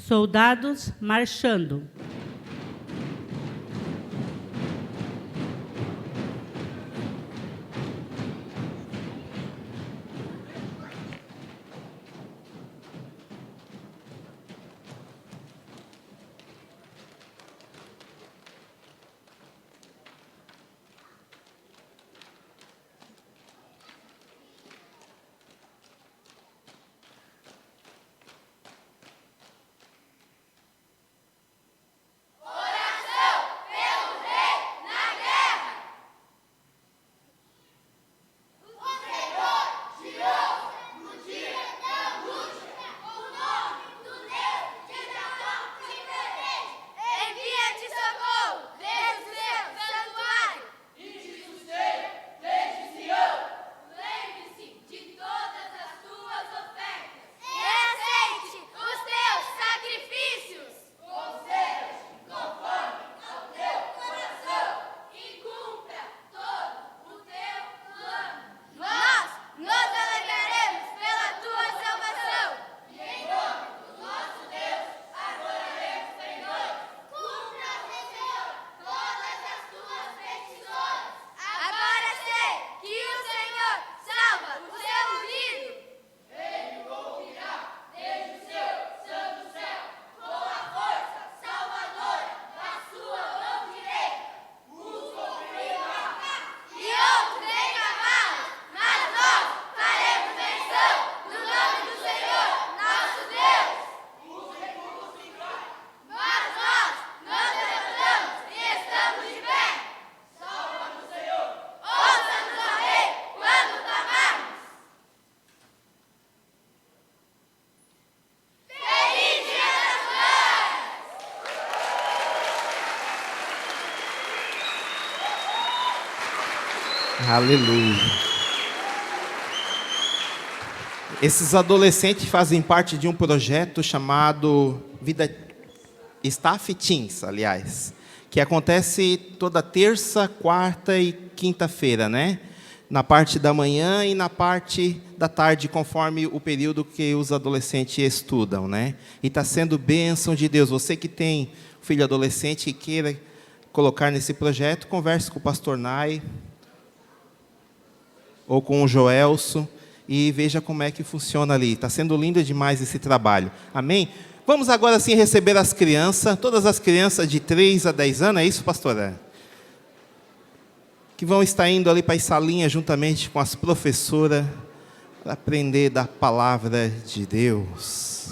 Soldados marchando. Aleluia. Esses adolescentes fazem parte de um projeto chamado Vida Staff Teens, aliás, que acontece toda terça, quarta e quinta-feira, né? Na parte da manhã e na parte da tarde, conforme o período que os adolescentes estudam, né? E está sendo bênção de Deus. Você que tem filho adolescente e queira colocar nesse projeto, converse com o pastor Nai ou com o Joelso e veja como é que funciona ali. Está sendo lindo demais esse trabalho. Amém? Vamos agora sim receber as crianças, todas as crianças de 3 a 10 anos, é isso, pastora? Que vão estar indo ali para a salinha juntamente com as professoras para aprender da palavra de Deus.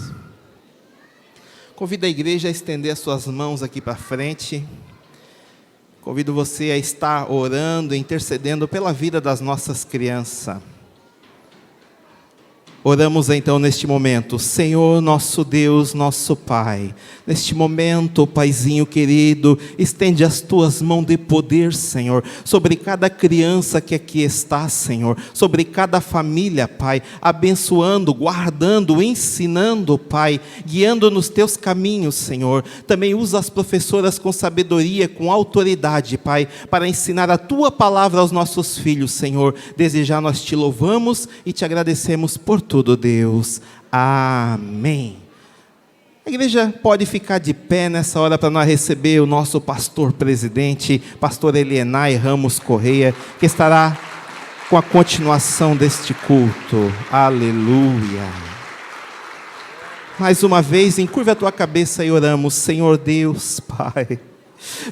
Convido a igreja a estender as suas mãos aqui para frente. Convido você a estar orando, intercedendo pela vida das nossas crianças. Oramos então neste momento. Senhor, nosso Deus, nosso Pai, neste momento, Paizinho querido, estende as tuas mãos de poder, Senhor, sobre cada criança que aqui está, Senhor, sobre cada família, Pai, abençoando, guardando, ensinando, Pai, guiando nos teus caminhos, Senhor. Também usa as professoras com sabedoria, com autoridade, Pai, para ensinar a tua palavra aos nossos filhos, Senhor. Desde já nós te louvamos e te agradecemos por tudo, Deus. Amém. A igreja pode ficar de pé nessa hora para nós receber o nosso pastor presidente, pastor Elienay Ramos Correia, que estará com a continuação deste culto. Aleluia. Mais uma vez, encurva a tua cabeça e oramos. Senhor Deus, Pai,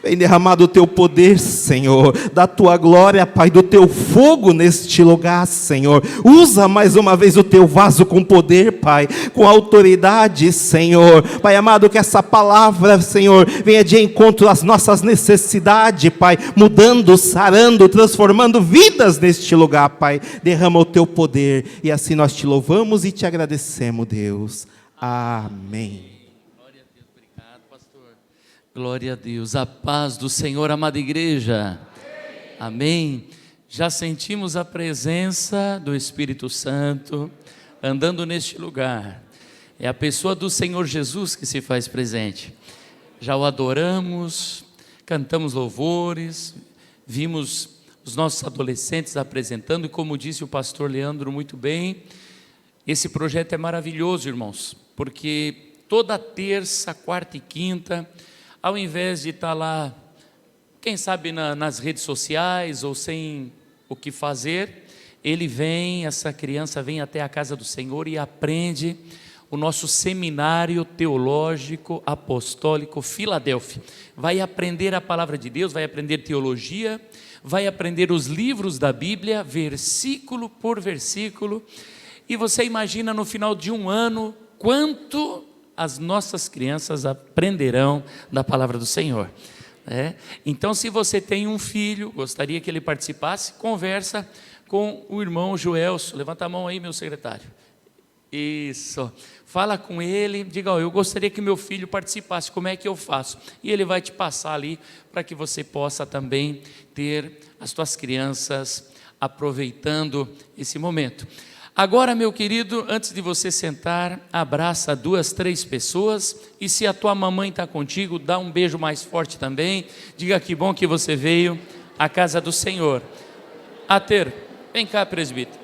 vem derramar do teu poder, Senhor, da tua glória, Pai, do teu fogo neste lugar, Senhor. Usa mais uma vez o teu vaso com poder, Pai, com autoridade, Senhor. Pai amado, que essa palavra, Senhor, venha de encontro às nossas necessidades, Pai, mudando, sarando, transformando vidas neste lugar, Pai. Derrama o teu poder e assim nós te louvamos e te agradecemos, Deus. Amém. Glória a Deus, a paz do Senhor, amada igreja, amém. Já sentimos a presença do Espírito Santo andando neste lugar, é a pessoa do Senhor Jesus que se faz presente. Já o adoramos, cantamos louvores, vimos os nossos adolescentes apresentando, e como disse o pastor Leandro muito bem, esse projeto é maravilhoso, irmãos, porque toda terça, quarta e quinta, ao invés de estar lá, quem sabe nas redes sociais ou sem o que fazer, essa criança vem até a casa do Senhor e aprende o nosso seminário teológico apostólico Filadélfia. Vai aprender a palavra de Deus, vai aprender teologia, vai aprender os livros da Bíblia, versículo por versículo, e você imagina no final de um ano, quanto as nossas crianças aprenderão da palavra do Senhor. Então, se você tem um filho, gostaria que ele participasse, conversa com o irmão Joelso. Levanta a mão aí, meu secretário. Isso, fala com ele, diga, eu gostaria que meu filho participasse, como é que eu faço? E ele vai te passar ali, para que você possa também ter as tuas crianças aproveitando esse momento. Agora, meu querido, antes de você sentar, abraça 2, 3 pessoas, e se a tua mamãe está contigo, dá um beijo mais forte também, diga que bom que você veio à casa do Senhor. Ater, vem cá, presbítero.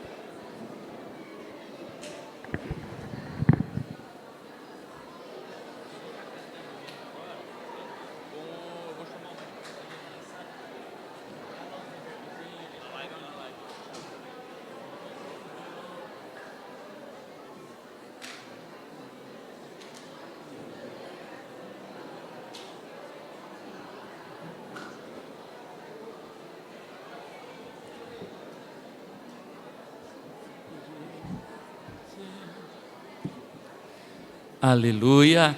Aleluia.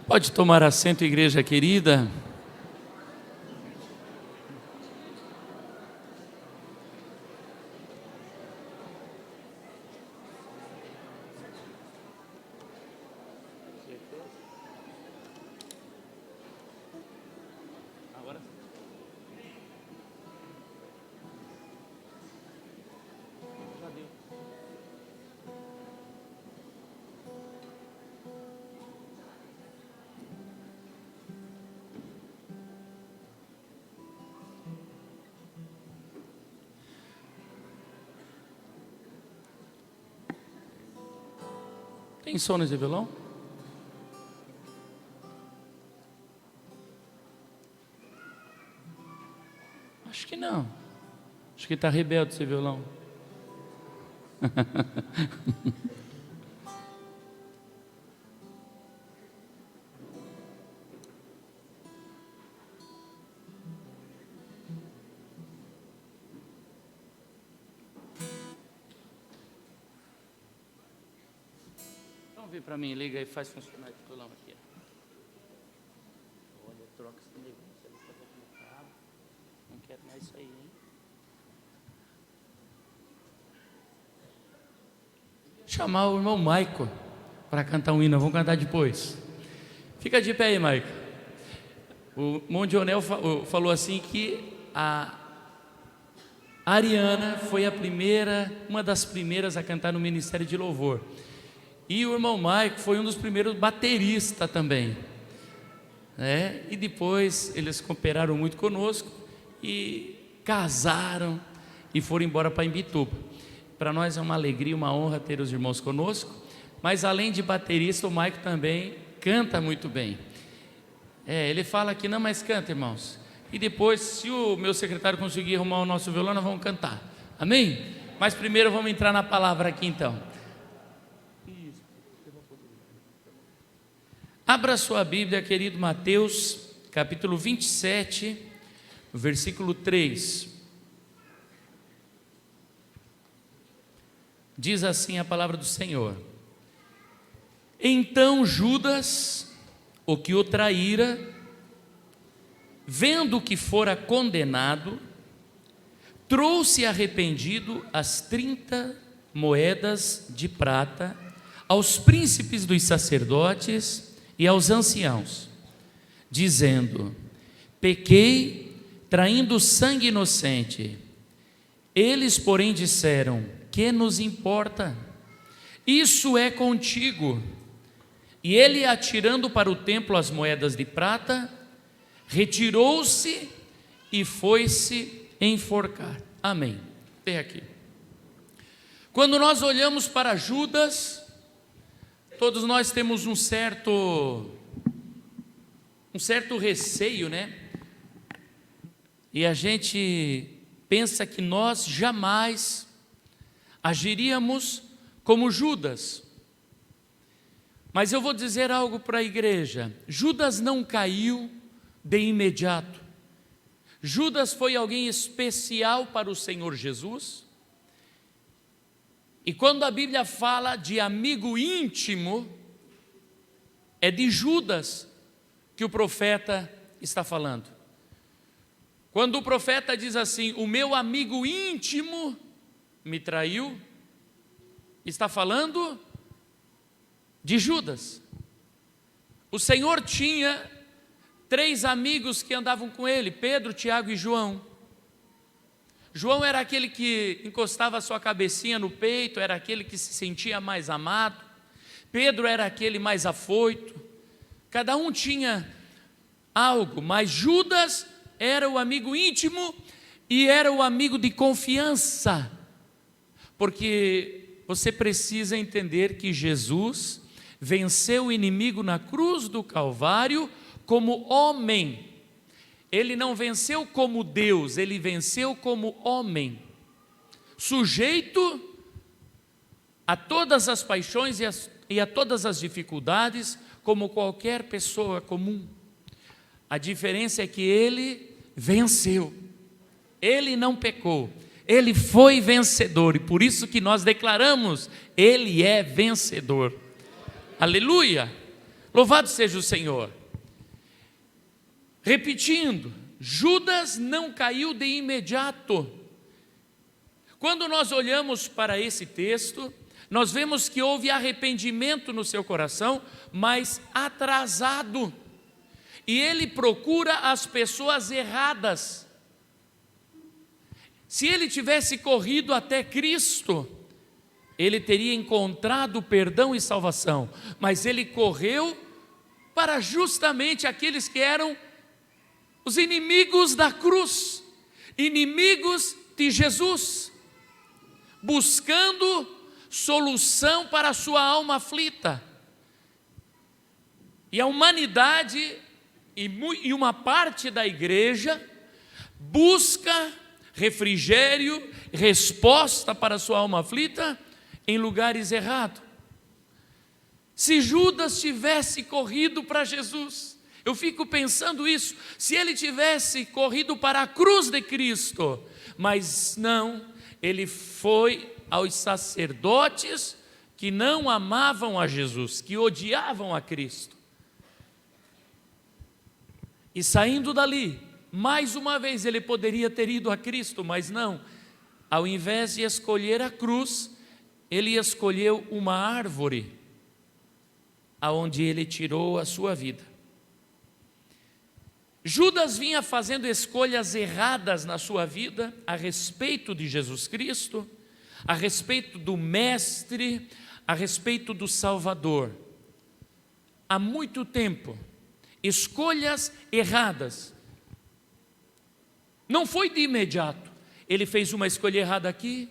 Pode tomar assento, igreja querida. Tem som nesse violão? Acho que não. Acho que está rebelde esse violão. Vem para mim, liga e faz funcionar esse violão aqui. Olha, troca esse negócio, não quero mais isso aí, hein? Chamar o irmão Maico para cantar um hino, vamos cantar depois. Fica de pé aí, Maico. O Mondionel falou assim que a Ariana foi uma das primeiras a cantar no Ministério de Louvor. E o irmão Maico foi um dos primeiros bateristas também. E depois eles cooperaram muito conosco e casaram e foram embora para Imbituba. Para nós é uma alegria, uma honra ter os irmãos conosco. Mas além de baterista, o Maico também canta muito bem. Ele fala aqui, não, mas canta, irmãos. E depois, se o meu secretário conseguir arrumar o nosso violão, nós vamos cantar. Amém? Mas primeiro vamos entrar na palavra aqui então. Abra sua Bíblia, querido, Mateus, capítulo 27, versículo 3. Diz assim a palavra do Senhor: Então Judas, o que o traíra, vendo que fora condenado, trouxe arrependido as 30 moedas de prata aos príncipes dos sacerdotes e aos anciãos, dizendo: pequei traindo sangue inocente. Eles, porém, disseram: que nos importa? Isso é contigo. E ele, atirando para o templo as moedas de prata, retirou-se e foi-se enforcar. Amém. Vem aqui. Quando nós olhamos para Judas, Todos nós temos um certo receio, né? E a gente pensa que nós jamais agiríamos como Judas. Mas eu vou dizer algo para a igreja: Judas não caiu de imediato. Judas foi alguém especial para o Senhor Jesus. E quando a Bíblia fala de amigo íntimo, é de Judas que o profeta está falando. Quando o profeta diz assim: o meu amigo íntimo me traiu, está falando de Judas. O Senhor tinha 3 amigos que andavam com ele: Pedro, Tiago e João. João era aquele que encostava a sua cabecinha no peito, era aquele que se sentia mais amado. Pedro era aquele mais afoito. Cada um tinha algo, mas Judas era o amigo íntimo e era o amigo de confiança. Porque você precisa entender que Jesus venceu o inimigo na cruz do Calvário como homem. Ele não venceu como Deus, ele venceu como homem, sujeito a todas as paixões e a todas as dificuldades, como qualquer pessoa comum. A diferença é que ele venceu, ele não pecou, ele foi vencedor, e por isso que nós declaramos: ele é vencedor. Aleluia! Louvado seja o Senhor. Repetindo, Judas não caiu de imediato. Quando nós olhamos para esse texto, nós vemos que houve arrependimento no seu coração, mas atrasado. E ele procura as pessoas erradas. Se ele tivesse corrido até Cristo, ele teria encontrado perdão e salvação. Mas ele correu para justamente aqueles que eram os inimigos da cruz, inimigos de Jesus, buscando solução para a sua alma aflita. E a humanidade e uma parte da igreja busca refrigério, resposta para a sua alma aflita em lugares errados. Se Judas tivesse corrido para Jesus, eu fico pensando isso, se ele tivesse corrido para a cruz de Cristo, mas não, ele foi aos sacerdotes que não amavam a Jesus, que odiavam a Cristo. E saindo dali, mais uma vez ele poderia ter ido a Cristo, mas não, ao invés de escolher a cruz, ele escolheu uma árvore, aonde ele tirou a sua vida. Judas vinha fazendo escolhas erradas na sua vida a respeito de Jesus Cristo, a respeito do Mestre, a respeito do Salvador. Há muito tempo, escolhas erradas. Não foi de imediato. Ele fez uma escolha errada aqui,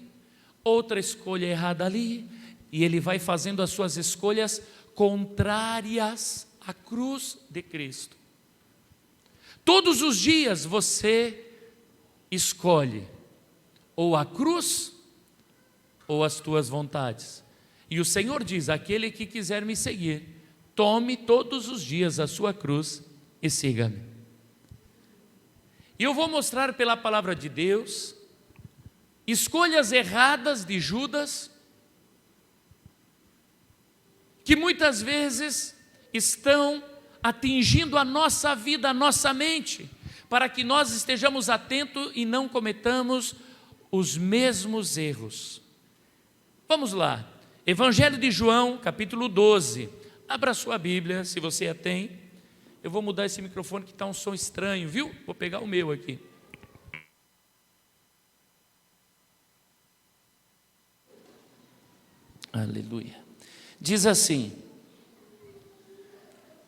outra escolha errada ali, e ele vai fazendo as suas escolhas contrárias à cruz de Cristo. Todos os dias você escolhe ou a cruz ou as tuas vontades. E o Senhor diz: aquele que quiser me seguir, tome todos os dias a sua cruz e siga-me. E eu vou mostrar pela palavra de Deus escolhas erradas de Judas, que muitas vezes estão atingindo a nossa vida, a nossa mente, para que nós estejamos atentos e não cometamos os mesmos erros. Vamos lá, Evangelho de João, capítulo 12, abra sua Bíblia, se você a tem. Eu vou mudar esse microfone que está um som estranho, viu? Vou pegar o meu aqui. Aleluia. Diz assim,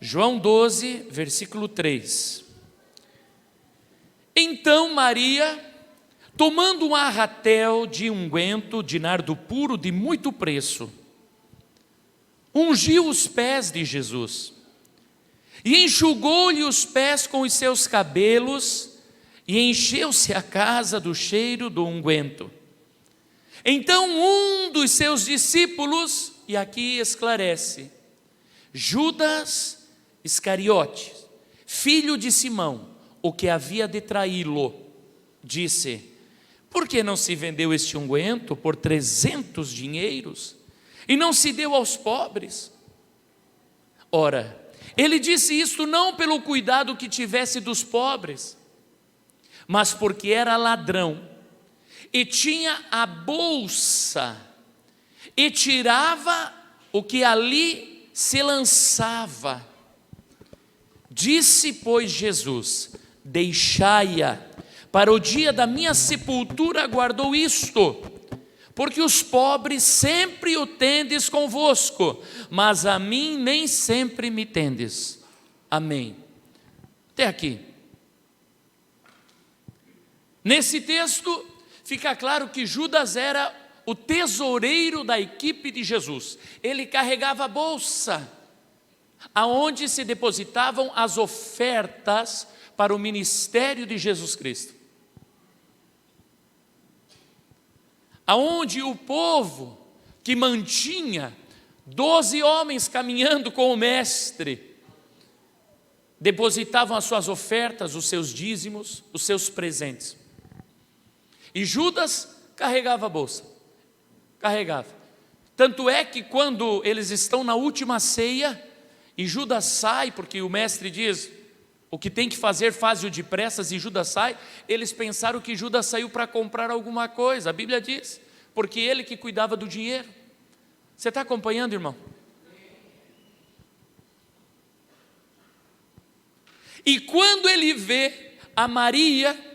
João 12, versículo 3. Então Maria, tomando um arratel de unguento de nardo puro de muito preço, ungiu os pés de Jesus e enxugou-lhe os pés com os seus cabelos e encheu-se a casa do cheiro do unguento. Então um dos seus discípulos, e aqui esclarece, Judas Iscariote, filho de Simão, o que havia de traí-lo, disse: por que não se vendeu este unguento por 300 dinheiros e não se deu aos pobres? Ora, ele disse isto não pelo cuidado que tivesse dos pobres, mas porque era ladrão e tinha a bolsa e tirava o que ali se lançava. Disse, pois, Jesus: deixai-a, para o dia da minha sepultura guardou isto, porque os pobres sempre o tendes convosco, mas a mim nem sempre me tendes. Amém. Até aqui. Nesse texto fica claro que Judas era o tesoureiro da equipe de Jesus. Ele carregava a bolsa, aonde se depositavam as ofertas para o ministério de Jesus Cristo. Aonde o povo que mantinha 12 homens caminhando com o mestre, depositavam as suas ofertas, os seus dízimos, os seus presentes. E Judas carregava a bolsa, carregava. Tanto é que quando eles estão na última ceia, e Judas sai, porque o mestre diz, o que tem que fazer, faz-o depressas, e Judas sai, eles pensaram que Judas saiu para comprar alguma coisa, a Bíblia diz, porque ele que cuidava do dinheiro. Você está acompanhando, irmão? E quando ele vê a Maria,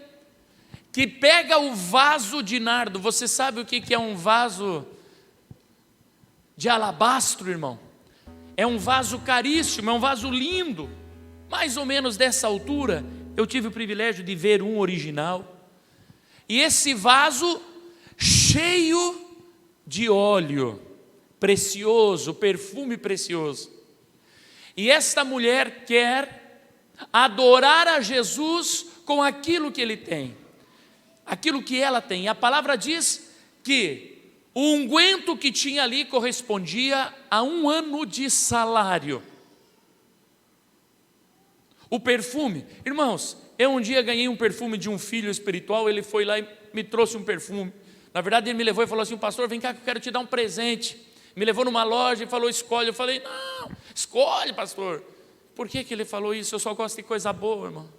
que pega o vaso de nardo, você sabe o que é um vaso de alabastro, irmão? É um vaso caríssimo, é um vaso lindo, mais ou menos dessa altura. Eu tive o privilégio de ver um original, e esse vaso cheio de óleo precioso, perfume precioso. E esta mulher quer adorar a Jesus com aquilo que ele tem, aquilo que ela tem. E a palavra diz que o unguento que tinha ali correspondia a 1 ano de salário. O perfume, irmãos, eu um dia ganhei um perfume de um filho espiritual, ele foi lá e me trouxe um perfume. Na verdade ele me levou e falou assim: pastor, vem cá que eu quero te dar um presente. Me levou numa loja e falou: escolhe. Eu falei: não, escolhe, pastor. Por que ele falou isso? Eu só gosto de coisa boa, irmão.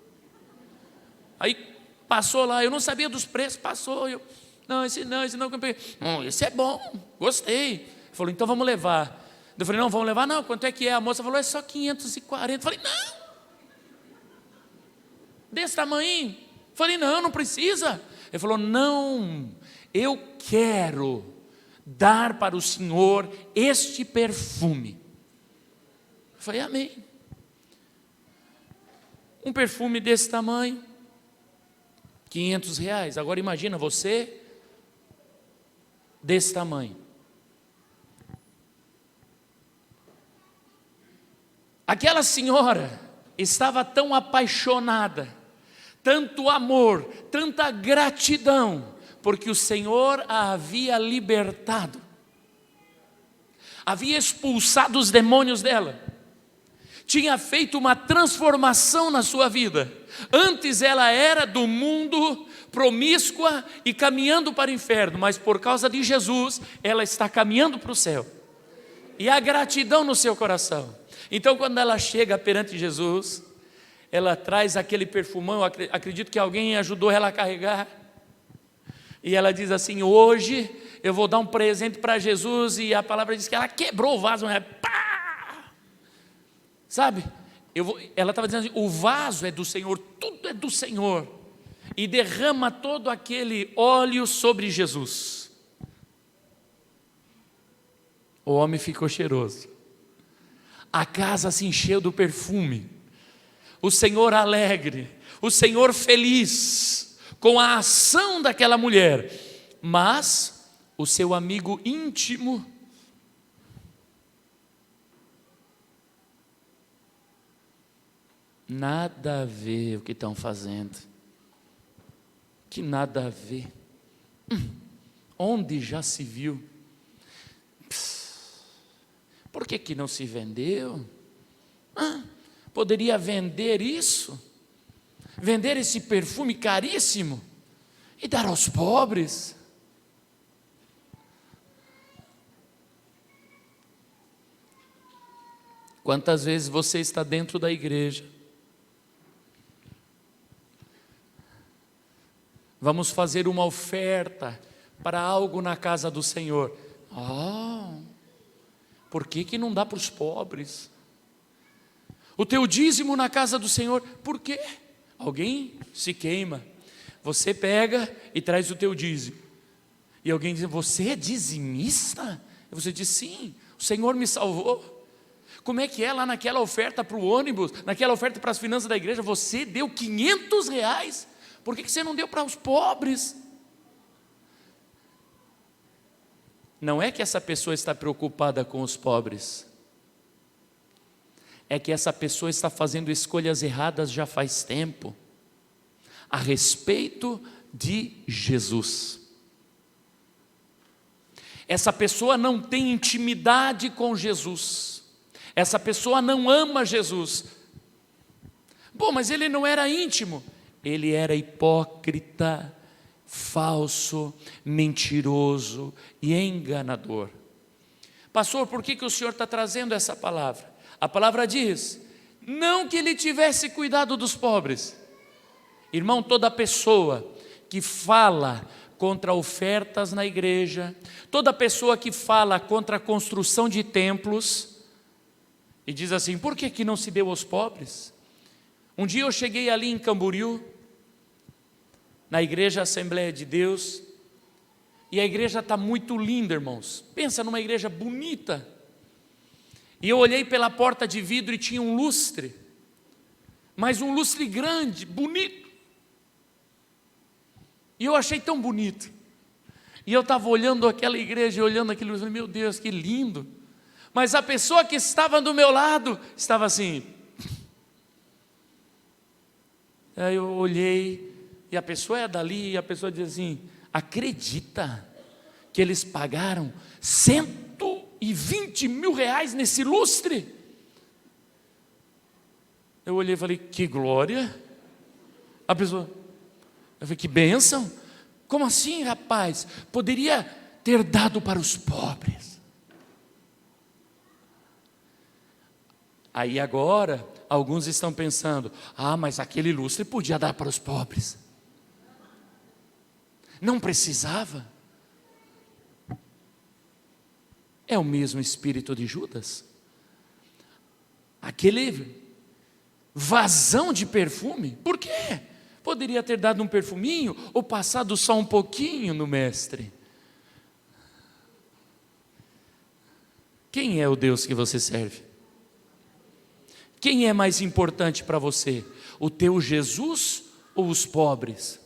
Aí passou lá, eu não sabia dos preços, passou, eu, não, esse não que eu peguei. Esse é bom, gostei. Ele falou: então vamos levar. Eu falei: não, vamos levar, não, quanto é que é? A moça falou: é só 540. Eu falei: não, desse tamanho. Eu falei: não precisa. Ele falou: não, eu quero dar para o Senhor este perfume. Eu falei: amém. Um perfume desse tamanho, R$500. Agora imagina você desse tamanho. Aquela senhora estava tão apaixonada, tanto amor, tanta gratidão, porque o Senhor a havia libertado, havia expulsado os demônios dela, tinha feito uma transformação na sua vida. Antes ela era do mundo, promíscua e caminhando para o inferno, mas por causa de Jesus, ela está caminhando para o céu. E a gratidão no seu coração. Então quando ela chega perante Jesus, ela traz aquele perfumão, acredito que alguém ajudou ela a carregar. E ela diz assim: hoje eu vou dar um presente para Jesus. E a palavra diz que ela quebrou o vaso, pá! Sabe, ela estava dizendo assim: o vaso é do Senhor, tudo é do Senhor. E derrama todo aquele óleo sobre Jesus. O homem ficou cheiroso, a casa se encheu do perfume, o Senhor alegre, o Senhor feliz com a ação daquela mulher. Mas o seu amigo íntimo Nada a ver o que estão fazendo. Que nada a ver. Onde já se viu? Por que não se vendeu? Poderia vender isso? Vender esse perfume caríssimo e dar aos pobres? Quantas vezes você está dentro da igreja? Vamos fazer uma oferta para algo na casa do Senhor. Por que não dá para os pobres? O teu dízimo na casa do Senhor, por quê? Alguém se queima. Você pega e traz o teu dízimo. E alguém diz, você é dizimista? E você diz, sim, o Senhor me salvou. Como é que é lá naquela oferta para o ônibus, naquela oferta para as finanças da igreja, você deu R$500? Por que você não deu para os pobres? Não é que essa pessoa está preocupada com os pobres, é que essa pessoa está fazendo escolhas erradas já faz tempo, a respeito de Jesus. Essa pessoa não tem intimidade com Jesus, essa pessoa não ama Jesus. Bom, mas ele não era íntimo. Ele era hipócrita, falso, mentiroso e enganador. Pastor, por que o senhor está trazendo essa palavra? A palavra diz, não que ele tivesse cuidado dos pobres. Irmão, toda pessoa que fala contra ofertas na igreja, toda pessoa que fala contra a construção de templos, e diz assim, por que não se deu aos pobres? Um dia eu cheguei ali em Camboriú, na igreja Assembleia de Deus, e a igreja está muito linda, irmãos. Pensa numa igreja bonita. E eu olhei pela porta de vidro e tinha um lustre, mas um lustre grande, bonito. E eu achei tão bonito. E eu estava olhando aquela igreja, olhando aquele lustre, meu Deus, que lindo. Mas a pessoa que estava do meu lado, estava assim. Aí eu olhei, e a pessoa é dali, e a pessoa diz assim, acredita que eles pagaram R$120 mil nesse lustre? Eu olhei e falei, que glória. A pessoa, eu falei, que bênção. Como assim, rapaz? Poderia ter dado para os pobres. Aí agora, alguns estão pensando, mas aquele lustre podia dar para os pobres. Não precisava. É o mesmo espírito de Judas. Aquele vazão de perfume, por quê? Poderia ter dado um perfuminho ou passado só um pouquinho no mestre. Quem é o Deus que você serve? Quem é mais importante para você? O teu Jesus ou os pobres?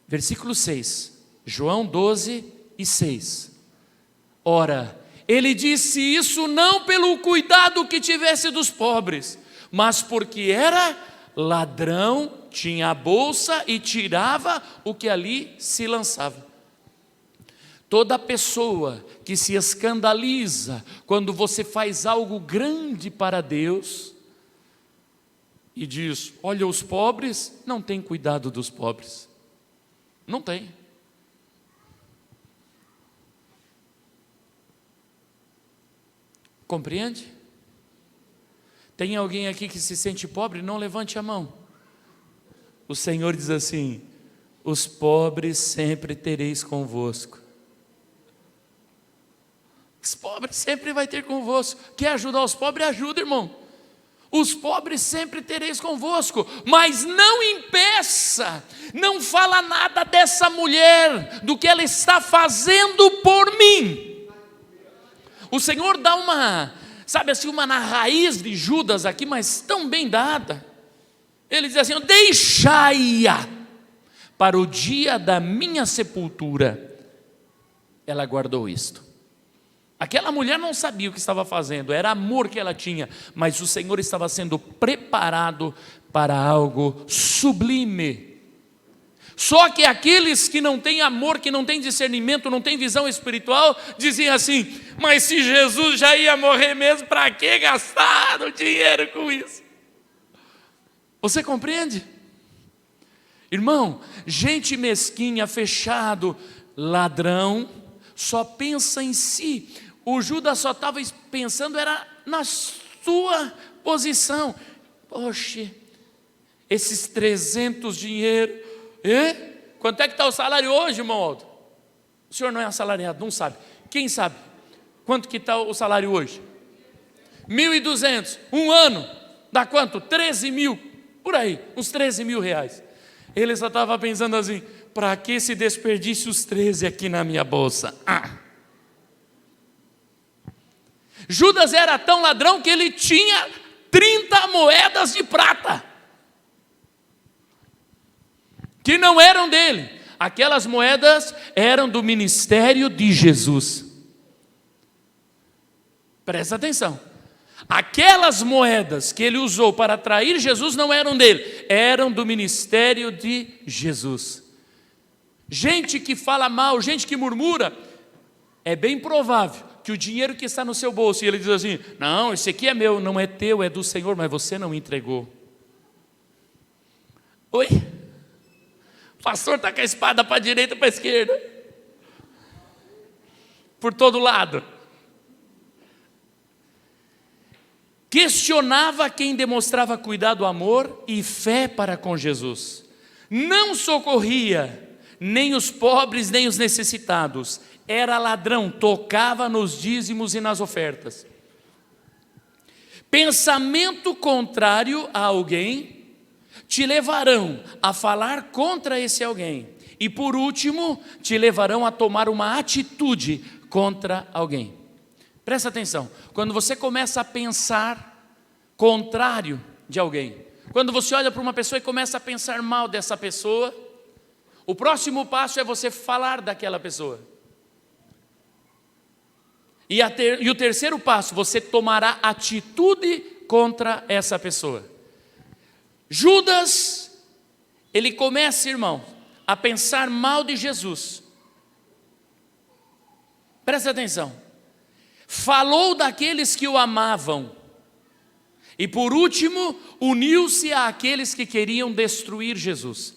Versículo 6, João 12:6. Ora, ele disse isso não pelo cuidado que tivesse dos pobres, mas porque era ladrão, tinha a bolsa e tirava o que ali se lançava. Toda pessoa que se escandaliza quando você faz algo grande para Deus e diz, olha, os pobres, não tem cuidado dos pobres. Não tem. Compreende? Tem alguém aqui que se sente pobre? Não levante a mão. O Senhor diz assim, os pobres sempre tereis convosco. Os pobres sempre vai ter convosco. Quer ajudar os pobres? Ajuda, irmão. Os pobres sempre tereis convosco, mas não impeça, não fala nada dessa mulher, do que ela está fazendo por mim. O Senhor dá uma, sabe assim, uma na raiz de Judas aqui, mas tão bem dada. Ele diz assim, deixai-a para o dia da minha sepultura. Ela guardou isto. Aquela mulher não sabia o que estava fazendo, era amor que ela tinha, mas o Senhor estava sendo preparado para algo sublime. Só que aqueles que não têm amor, que não têm discernimento, não têm visão espiritual, diziam assim: mas se Jesus já ia morrer mesmo, para que gastar o dinheiro com isso? Você compreende? Irmão, gente mesquinha, fechado, ladrão, só pensa em si. O Judas só estava pensando era na sua posição. Poxa, esses 300 dinheiro, quanto é que está o salário hoje, irmão Aldo? O senhor não é assalariado, não sabe. Quem sabe? Quanto que está o salário hoje? 1.200, um ano, dá quanto? 13 mil, por aí, uns 13 mil reais. Ele só estava pensando assim: para que esse desperdício os 13 aqui na minha bolsa? Judas era tão ladrão que ele tinha 30 moedas de prata, que não eram dele. Aquelas moedas eram do ministério de Jesus. Presta atenção. Aquelas moedas que ele usou para atrair Jesus não eram dele, eram do ministério de Jesus. Gente que fala mal, gente que murmura, é bem provável que o dinheiro que está no seu bolso, e ele diz assim: não, esse aqui é meu, não é teu, é do Senhor, mas você não entregou. Oi? O pastor está com a espada para a direita e para a esquerda, por todo lado. Questionava quem demonstrava cuidado, amor e fé para com Jesus. Não socorria nem os pobres, nem os necessitados. Era ladrão, tocava nos dízimos e nas ofertas. Pensamento contrário a alguém te levarão a falar contra esse alguém. E por último, te levarão a tomar uma atitude contra alguém. Presta atenção, quando você começa a pensar contrário de alguém, quando você olha para uma pessoa e começa a pensar mal dessa pessoa, o próximo passo é você falar daquela pessoa. E o terceiro passo, você tomará atitude contra essa pessoa. Judas, ele começa, irmão, a pensar mal de Jesus. Presta atenção. Falou daqueles que o amavam. E por último, uniu-se àqueles que queriam destruir Jesus.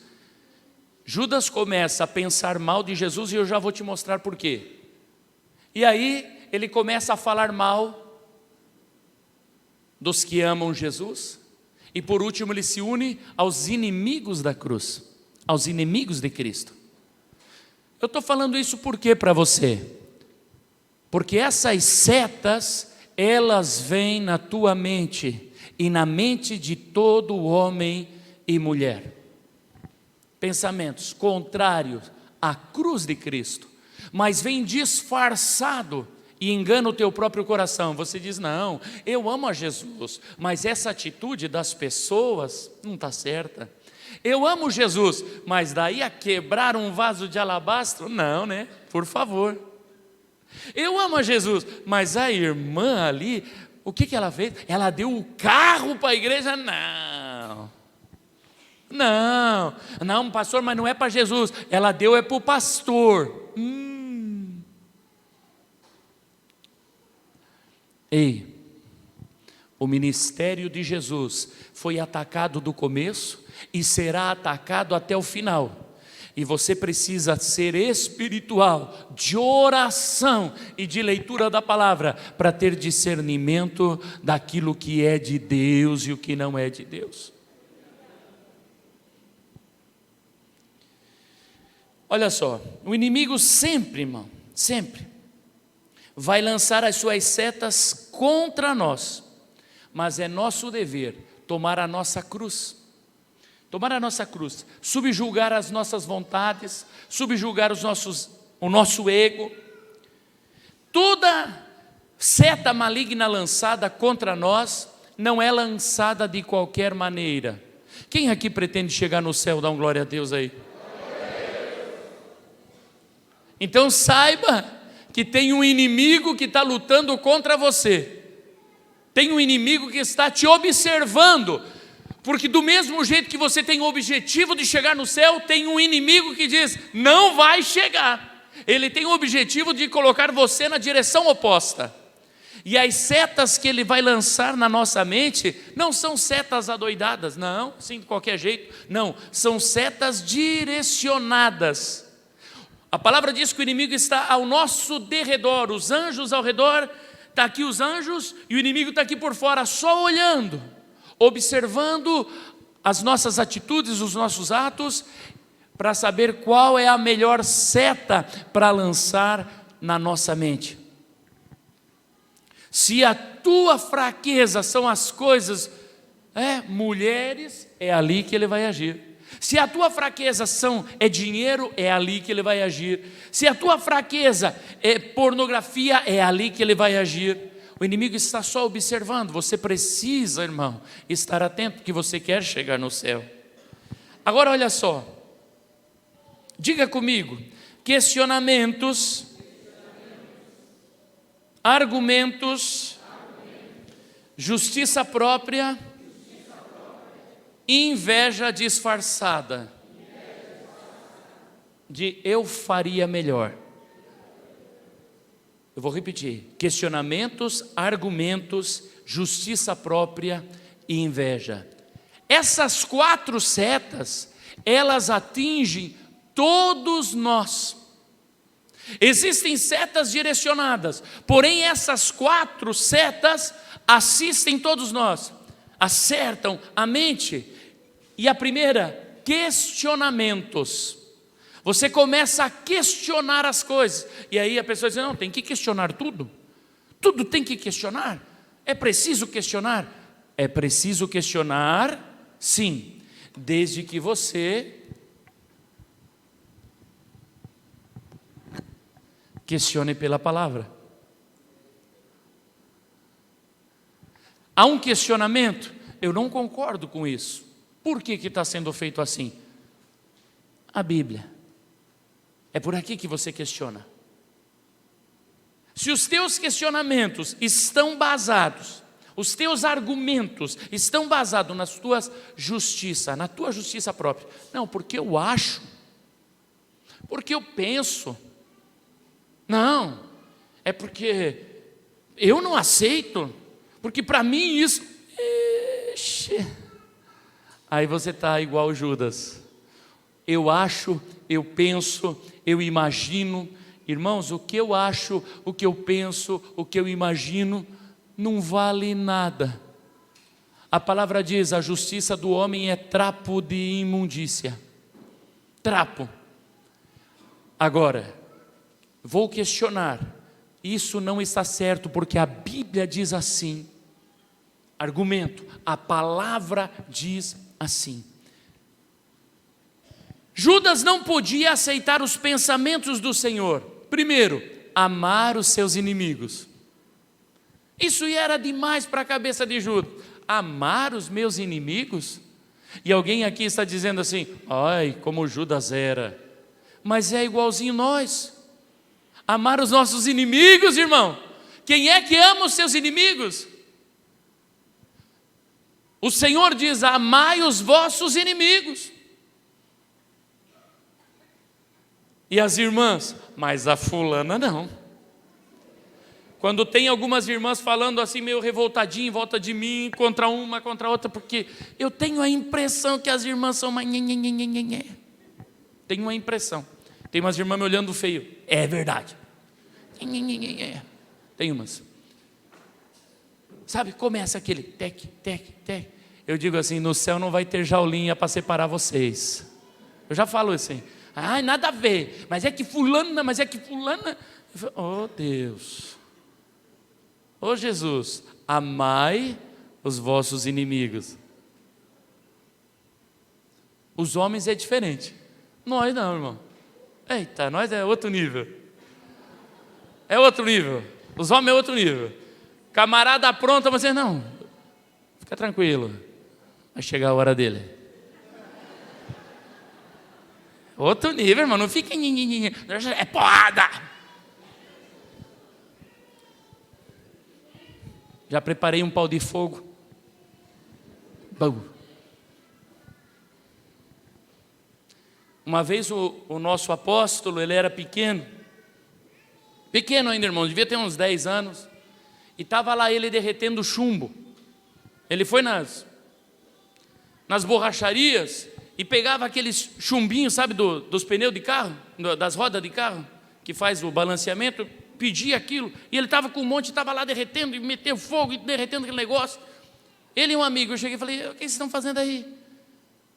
Judas começa a pensar mal de Jesus e eu já vou te mostrar por quê. E aí, ele começa a falar mal dos que amam Jesus. E por último, ele se une aos inimigos da cruz, aos inimigos de Cristo. Eu estou falando isso por quê para você? Porque essas setas, elas vêm na tua mente e na mente de todo homem e mulher. Pensamentos contrários à cruz de Cristo, mas vem disfarçado e engana o teu próprio coração. Você diz: não, eu amo a Jesus, mas essa atitude das pessoas não está certa. Eu amo Jesus, mas daí a quebrar um vaso de alabastro, não, né? Por favor. Eu amo a Jesus, mas a irmã ali, o que ela fez? Ela deu o carro para a igreja? Não, pastor, mas não é para Jesus. Ela deu é para o pastor. Ei, o ministério de Jesus foi atacado do começo e será atacado até o final. E você precisa ser espiritual, de oração e de leitura da palavra, para ter discernimento daquilo que é de Deus e o que não é de Deus. Olha só, o inimigo sempre, irmão, sempre vai lançar as suas setas contra nós, mas é nosso dever tomar a nossa cruz. Tomar a nossa cruz, subjugar as nossas vontades, subjugar o nosso ego. Toda seta maligna lançada contra nós não é lançada de qualquer maneira. Quem aqui pretende chegar no céu? Dá um glória a Deus aí. Então saiba que tem um inimigo que está lutando contra você. Tem um inimigo que está te observando. Porque do mesmo jeito que você tem o objetivo de chegar no céu, tem um inimigo que diz, não vai chegar. Ele tem o objetivo de colocar você na direção oposta. E as setas que ele vai lançar na nossa mente, não são setas adoidadas, não, sim, de qualquer jeito. Não, são setas direcionadas. A palavra diz que o inimigo está ao nosso derredor, os anjos ao redor, está aqui os anjos, e o inimigo está aqui por fora, só olhando, observando as nossas atitudes, os nossos atos, para saber qual é a melhor seta para lançar na nossa mente. Se a tua fraqueza são as coisas, mulheres, é ali que ele vai agir. Se a tua fraqueza é dinheiro, é ali que ele vai agir. Se a tua fraqueza é pornografia, é ali que ele vai agir. O inimigo está só observando. Você precisa, irmão, estar atento, que você quer chegar no céu. Agora olha só, diga comigo, questionamentos, argumentos, justiça própria, inveja disfarçada de eu faria melhor. Eu vou repetir: questionamentos, argumentos, justiça própria e inveja. Essas 4 setas, elas atingem todos nós. Existem setas direcionadas, porém essas 4 setas assistem todos nós, acertam a mente. E a primeira, questionamentos. Você começa a questionar as coisas, e aí a pessoa diz, não, tem que questionar tudo. Tudo tem que questionar. É preciso questionar? É preciso questionar, sim, desde que você questione pela palavra. Há um questionamento, eu não concordo com isso. Por que está sendo feito assim? A Bíblia. É por aqui que você questiona. Se os teus questionamentos estão basados, os teus argumentos estão basados nas tuas justiça, na tua justiça própria. Não, porque eu acho, porque eu penso. Não, é porque eu não aceito, porque para mim isso... Ixi. Aí você está igual Judas. Eu acho, eu penso, eu imagino. Irmãos, o que eu acho, o que eu penso, o que eu imagino, não vale nada. A palavra diz, a justiça do homem é trapo de imundícia. Trapo. Agora, vou questionar, isso não está certo, porque a Bíblia diz assim. Argumento, a palavra diz assim. Judas não podia aceitar os pensamentos do Senhor. Primeiro, amar os seus inimigos. Isso era demais para a cabeça de Judas. Amar os meus inimigos? E alguém aqui está dizendo assim, ai, como Judas era. Mas é igualzinho nós. Amar os nossos inimigos, irmão. Quem é que ama os seus inimigos? O Senhor diz, amai os vossos inimigos. E as irmãs, mas a fulana não. Quando tem algumas irmãs falando assim, meio revoltadinho em volta de mim, contra uma, contra outra, porque eu tenho a impressão que as irmãs são mais... Tenho uma impressão. Tem umas irmãs me olhando feio. É verdade. Tem umas. Sabe, começa aquele tec, tec, tec. Eu digo assim, no céu não vai ter jaulinha para separar vocês. Eu já falo assim, ai, nada a ver, mas é que fulana, oh Deus, oh Jesus, amai os vossos inimigos. Os homens é diferente, nós não, irmão. Eita, nós é outro nível. É outro nível, os homens é outro nível. Camarada pronto, você não, fica tranquilo, vai chegar a hora dele. Outro nível, irmão, não fica... É porrada. Já preparei um pau de fogo. Bom. Uma vez o nosso apóstolo, ele era pequeno ainda, irmão, devia ter uns 10 anos, e estava lá ele derretendo chumbo. Ele foi nas borracharias e pegava aqueles chumbinhos, sabe, dos pneus de carro, das rodas de carro, que faz o balanceamento, pedia aquilo, e ele estava com um monte, estava lá derretendo, e meteu fogo, e derretendo aquele negócio. Ele e um amigo, eu cheguei e falei, o que vocês estão fazendo aí?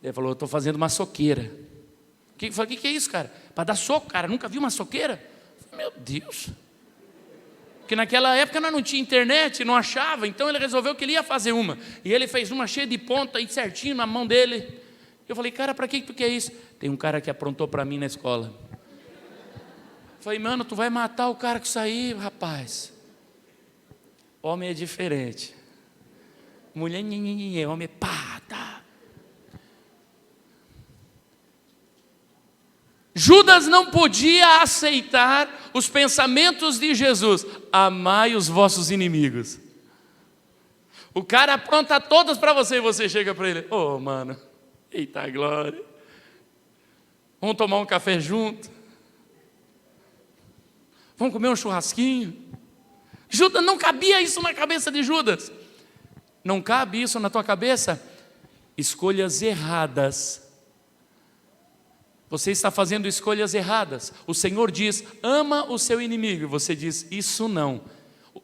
Ele falou, eu estou fazendo uma soqueira. Eu falei, o que é isso, cara? Para dar soco, cara, nunca vi uma soqueira? Eu falei, meu Deus. Porque naquela época nós não tinha internet, não achava, então ele resolveu que ele ia fazer uma. E ele fez uma cheia de ponta e certinho na mão dele. Eu falei, cara, para que tu quer isso? Tem um cara que aprontou para mim na escola. Eu falei, mano, tu vai matar o cara com isso aí, rapaz. Homem é diferente. Mulher, homem é pá, tá. Judas não podia aceitar os pensamentos de Jesus. Amai os vossos inimigos. O cara apronta todas para você e você chega para ele. Ô, mano, eita glória. Vamos tomar um café junto. Vamos comer um churrasquinho. Judas, não cabia isso na cabeça de Judas. Não cabe isso na tua cabeça? Escolhas erradas. Você está fazendo escolhas erradas. O Senhor diz, ama o seu inimigo. E você diz, isso não.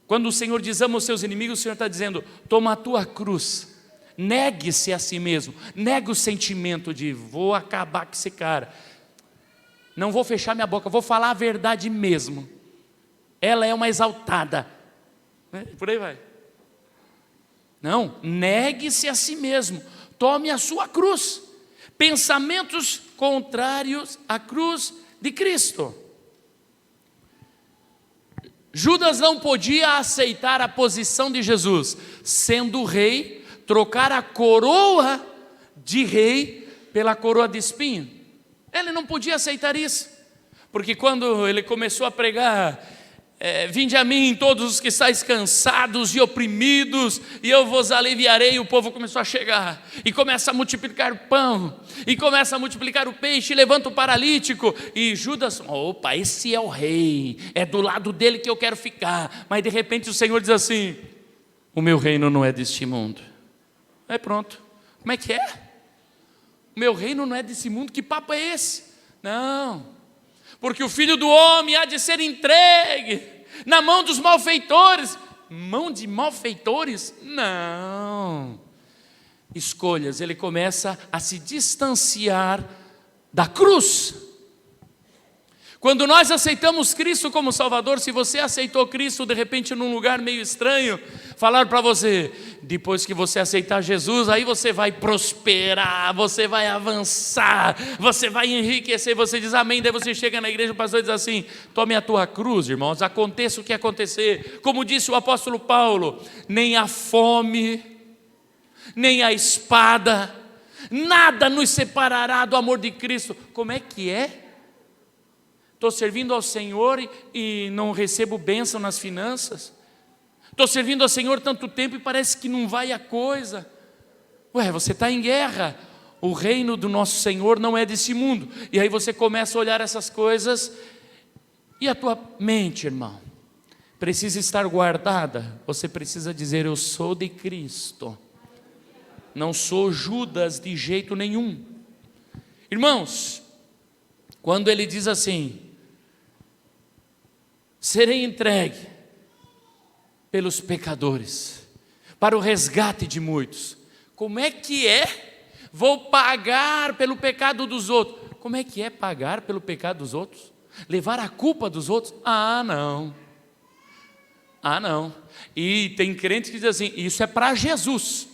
Quando o Senhor diz, ama os seus inimigos, o Senhor está dizendo, toma a tua cruz. Negue-se a si mesmo. Negue o sentimento de, vou acabar com esse cara. Não vou fechar minha boca, vou falar a verdade mesmo. Ela é uma exaltada. Por aí vai. Não, negue-se a si mesmo. Tome a sua cruz. Pensamentos contrários à cruz de Cristo. Judas não podia aceitar a posição de Jesus, sendo rei, trocar a coroa de rei pela coroa de espinho. Ele não podia aceitar isso, porque quando ele começou a pregar, vinde a mim todos os que estáis cansados e oprimidos, e eu vos aliviarei, o povo começou a chegar, e começa a multiplicar o pão, e começa a multiplicar o peixe, e levanta o paralítico, e Judas, opa, esse é o rei, é do lado dele que eu quero ficar, mas de repente o Senhor diz assim, o meu reino não é deste mundo. Aí pronto, como é que é? O meu reino não é desse mundo, que papo é esse? Não, porque o Filho do Homem há de ser entregue na mão dos malfeitores. Mão de malfeitores? Não. Escolhas, ele começa a se distanciar da cruz. Quando nós aceitamos Cristo como Salvador, se você aceitou Cristo de repente num lugar meio estranho, falar para você, depois que você aceitar Jesus, aí você vai prosperar, você vai avançar, você vai enriquecer, você diz amém, daí você chega na igreja, o pastor diz assim, tome a tua cruz, irmãos, aconteça o que acontecer, como disse o apóstolo Paulo, nem a fome, nem a espada, nada nos separará do amor de Cristo. Como é que é? Estou servindo ao Senhor e não recebo bênção nas finanças. Estou servindo ao Senhor tanto tempo e parece que não vai a coisa. Ué, você está em guerra. O reino do nosso Senhor não é desse mundo. E aí você começa a olhar essas coisas e a tua mente, irmão, precisa estar guardada. Você precisa dizer, eu sou de Cristo. Não sou Judas de jeito nenhum. Irmãos, quando ele diz assim, serei entregue pelos pecadores, para o resgate de muitos. Como é que é? Vou pagar pelo pecado dos outros. Como é que é pagar pelo pecado dos outros? Levar a culpa dos outros? Ah, não. Ah, não. E tem crente que diz assim, isso é para Jesus.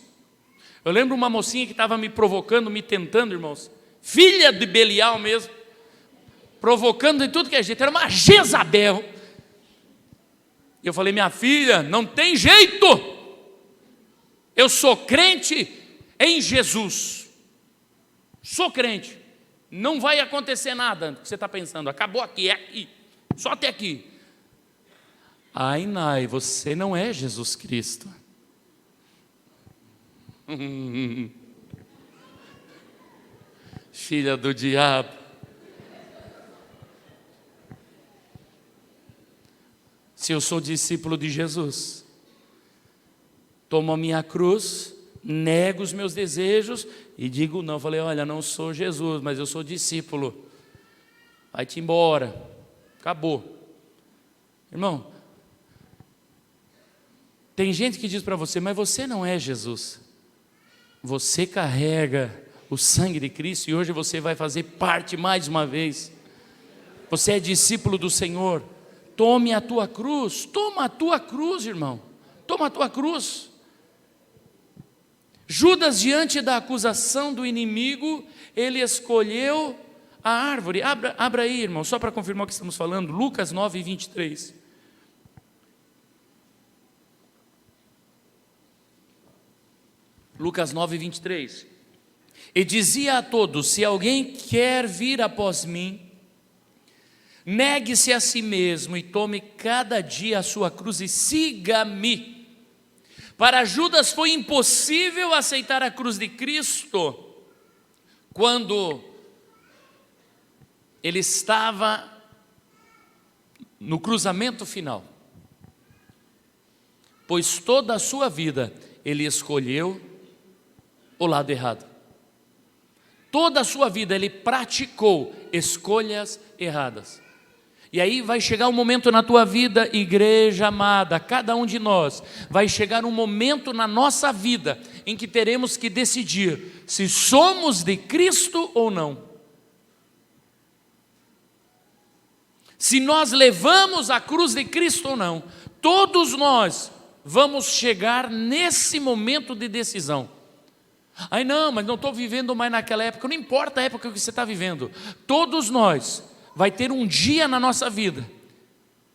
Eu lembro uma mocinha que estava me provocando, me tentando, irmãos, filha de Belial mesmo, provocando em tudo que é jeito, era uma Jezabel. E eu falei, minha filha, não tem jeito, eu sou crente em Jesus, sou crente, não vai acontecer nada que você está pensando, acabou aqui, é aqui, só até aqui. Ai, Nai, você não é Jesus Cristo. Filha do diabo. Se eu sou discípulo de Jesus, tomo a minha cruz, nego os meus desejos e digo não. Falei, olha, não sou Jesus, mas eu sou discípulo. Vai-te embora. Acabou. Irmão, tem gente que diz para você, mas você não é Jesus. Você carrega o sangue de Cristo e hoje você vai fazer parte mais uma vez. Você é discípulo do Senhor. Tome a tua cruz. Toma a tua cruz, irmão. Toma a tua cruz. Judas, diante da acusação do inimigo, ele escolheu a árvore. Abra aí, irmão, só para confirmar o que estamos falando. Lucas 9, 23. Lucas 9, 23. E dizia a todos: se alguém quer vir após mim, negue-se a si mesmo e tome cada dia a sua cruz e siga-me. Para Judas foi impossível aceitar a cruz de Cristo quando ele estava no cruzamento final, pois toda a sua vida ele escolheu o lado errado. Toda a sua vida ele praticou escolhas erradas. E aí vai chegar um momento na tua vida, igreja amada, cada um de nós, vai chegar um momento na nossa vida em que teremos que decidir se somos de Cristo ou não. Se nós levamos a cruz de Cristo ou não. Todos nós vamos chegar nesse momento de decisão. Ai não, mas não estou vivendo mais naquela época. Não importa a época que você está vivendo. Todos nós vai ter um dia na nossa vida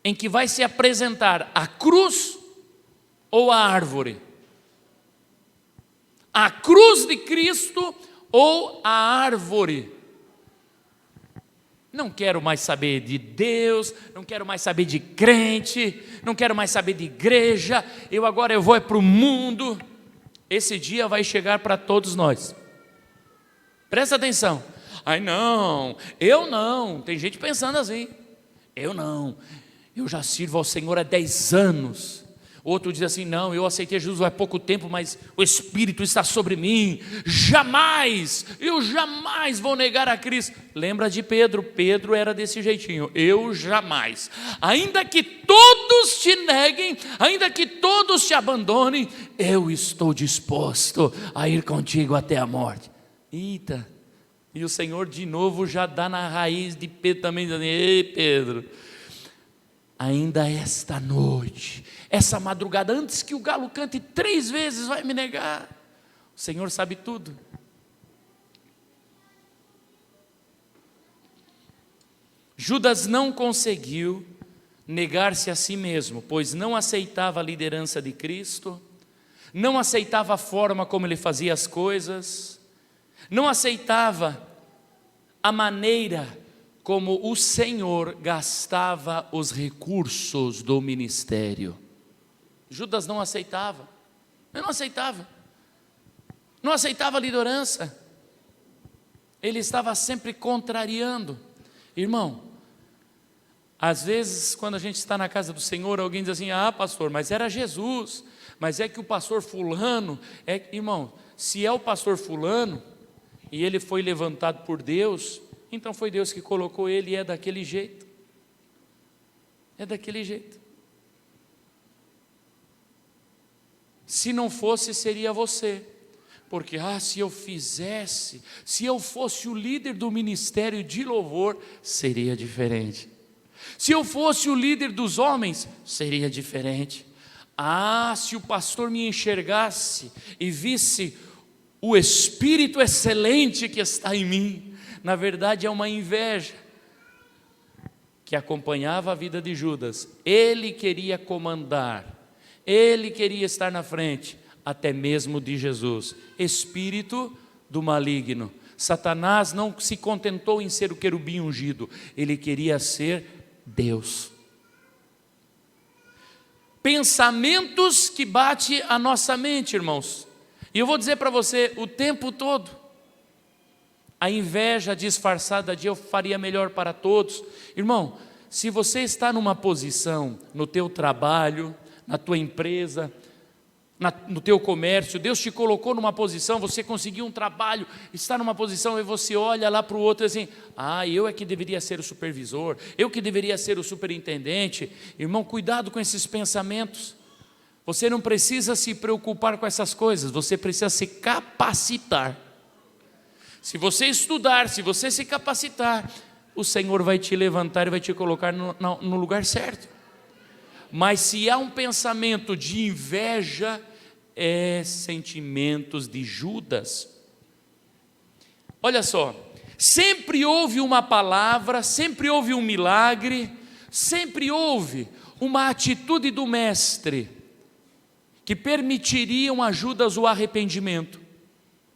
em que vai se apresentar a cruz ou a árvore. A cruz de Cristo ou a árvore. Não quero mais saber de Deus, não quero mais saber de crente, não quero mais saber de igreja, eu vou para o mundo. Esse dia vai chegar para todos nós. Presta atenção. Ai não, eu não. Tem gente pensando assim. Eu não. Eu já sirvo ao Senhor há 10 anos. Outro diz assim, não, eu aceitei Jesus há pouco tempo, mas o Espírito está sobre mim. Eu jamais vou negar a Cristo. Lembra de Pedro? Pedro era desse jeitinho. Eu jamais. Ainda que todos te neguem, ainda que todos te abandonem, eu estou disposto a ir contigo até a morte. Eita. E o Senhor de novo já dá na raiz de Pedro também, dizendo, ei Pedro, ainda esta noite, essa madrugada, antes que o galo cante 3 vezes, vai me negar. O Senhor sabe tudo. Judas não conseguiu negar-se a si mesmo, pois não aceitava a liderança de Cristo, não aceitava a forma como ele fazia as coisas, não aceitava a maneira como o Senhor gastava os recursos do ministério. Judas não aceitava. Ele não aceitava. Não aceitava a liderança. Ele estava sempre contrariando. Irmão, às vezes quando a gente está na casa do Senhor, alguém diz assim, ah pastor, mas era Jesus, mas é que o pastor fulano, irmão, se é o pastor fulano, e ele foi levantado por Deus, então foi Deus que colocou ele e é daquele jeito. É daquele jeito. Se não fosse, seria você. Porque, se eu fizesse, se eu fosse o líder do ministério de louvor, seria diferente. Se eu fosse o líder dos homens, seria diferente. Se o pastor me enxergasse e visse o Espírito excelente que está em mim, na verdade é uma inveja que acompanhava a vida de Judas. Ele queria comandar, ele queria estar na frente, até mesmo de Jesus. Espírito do maligno. Satanás não se contentou em ser o querubim ungido, ele queria ser Deus. Pensamentos que batem a nossa mente, irmãos. E eu vou dizer para você, o tempo todo, a inveja disfarçada de eu faria melhor para todos. Irmão, se você está numa posição, no teu trabalho, na tua empresa, no teu comércio, Deus te colocou numa posição, você conseguiu um trabalho, está numa posição e você olha lá para o outro e assim, eu é que deveria ser o supervisor, eu que deveria ser o superintendente. Irmão, cuidado com esses pensamentos. Você não precisa se preocupar com essas coisas, você precisa se capacitar. Se você estudar, se você se capacitar, o Senhor vai te levantar e vai te colocar no lugar certo. Mas se há um pensamento de inveja, sentimentos de Judas. Olha só, sempre houve uma palavra, sempre houve um milagre, sempre houve uma atitude do mestre que permitiriam a Judas o arrependimento.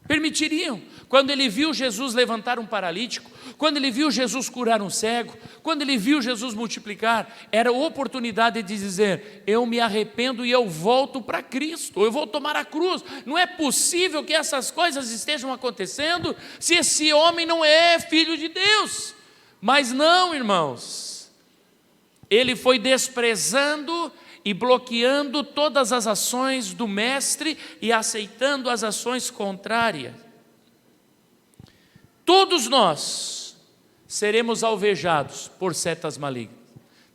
Permitiriam. Quando ele viu Jesus levantar um paralítico, quando ele viu Jesus curar um cego, quando ele viu Jesus multiplicar, era a oportunidade de dizer, eu me arrependo e eu volto para Cristo, eu vou tomar a cruz. Não é possível que essas coisas estejam acontecendo se esse homem não é filho de Deus. Mas não, irmãos, ele foi desprezando e bloqueando todas as ações do mestre e aceitando as ações contrárias. Todos nós seremos alvejados por setas malignas.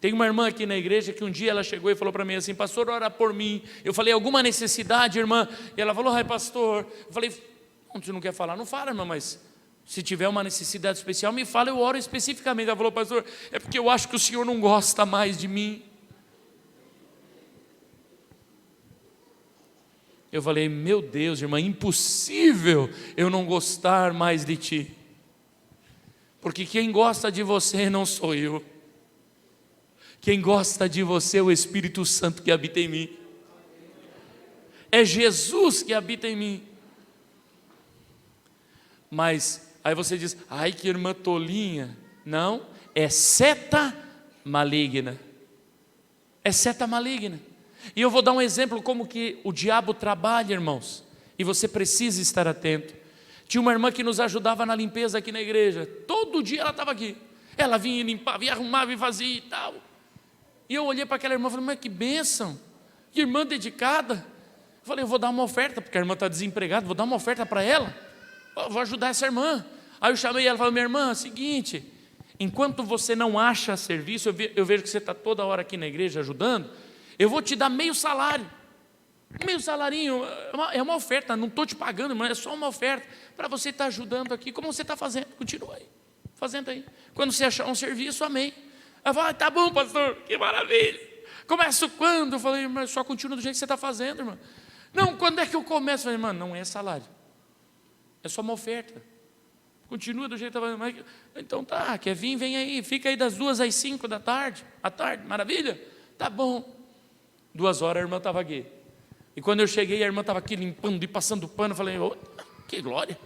Tem uma irmã aqui na igreja que um dia ela chegou e falou para mim assim, pastor, ora por mim. Eu falei, alguma necessidade, irmã? E ela falou, ai pastor. Eu falei, você não quer falar? Não fala, irmã, mas se tiver uma necessidade especial, me fala, eu oro especificamente. Ela falou, pastor, é porque eu acho que o senhor não gosta mais de mim. Eu falei, meu Deus, irmã, impossível eu não gostar mais de ti. Porque quem gosta de você não sou eu. Quem gosta de você é o Espírito Santo que habita em mim. É Jesus que habita em mim. Mas, aí você diz, ai que irmã tolinha. Não, é seta maligna. É seta maligna. E eu vou dar um exemplo como que o diabo trabalha, irmãos, e você precisa estar atento. Tinha uma irmã que nos ajudava na limpeza aqui na igreja, todo dia ela estava aqui, ela vinha e limpava, vinha arrumava e fazia e tal. E eu olhei para aquela irmã e falei, mas que bênção, que irmã dedicada. Eu falei, eu vou dar uma oferta, porque a irmã está desempregada, vou dar uma oferta para ela, eu vou ajudar essa irmã. Aí eu chamei ela e falei, minha irmã, é o seguinte, enquanto você não acha serviço, eu vejo que você está toda hora aqui na igreja ajudando, eu vou te dar meio salário, meio salarinho, é uma oferta, não estou te pagando, mas é só uma oferta, para você estar ajudando aqui, como você está fazendo, continua aí, fazendo aí, quando você achar um serviço, amém. Ela falou, tá bom pastor, que maravilha, começo quando? Eu falei, mas só continua do jeito que você está fazendo, irmã. Não, quando é que eu começo? Eu falei, irmã, não é salário, é só uma oferta, continua do jeito que está fazendo. Mas, então tá, quer vir, vem aí, fica aí das 2 às 5 da tarde, à tarde, maravilha, tá bom. 2 horas a irmã estava aqui. E quando eu cheguei, a irmã estava aqui limpando e passando pano. Eu falei, oh, que glória,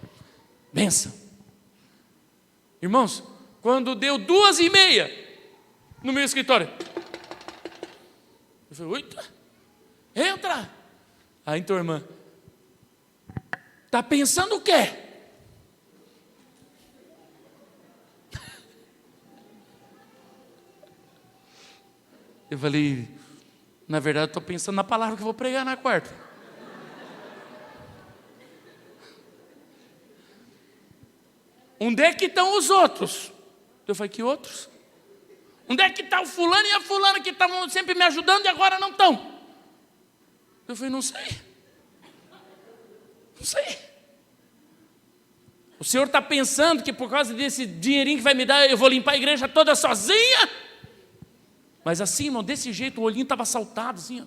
benção. Irmãos, quando deu 2h30 no meu escritório, eu falei, oita, entra. Aí então, irmã, está pensando o quê? Eu falei, na verdade, estou pensando na palavra que eu vou pregar na quarta. Onde é que estão os outros? Eu falei, que outros? Onde é que está o fulano e a fulana que estavam sempre me ajudando e agora não estão? Eu falei, não sei. Não sei. O senhor está pensando que por causa desse dinheirinho que vai me dar, eu vou limpar a igreja toda sozinha? Mas assim, irmão, desse jeito, o olhinho estava saltado assim, ó.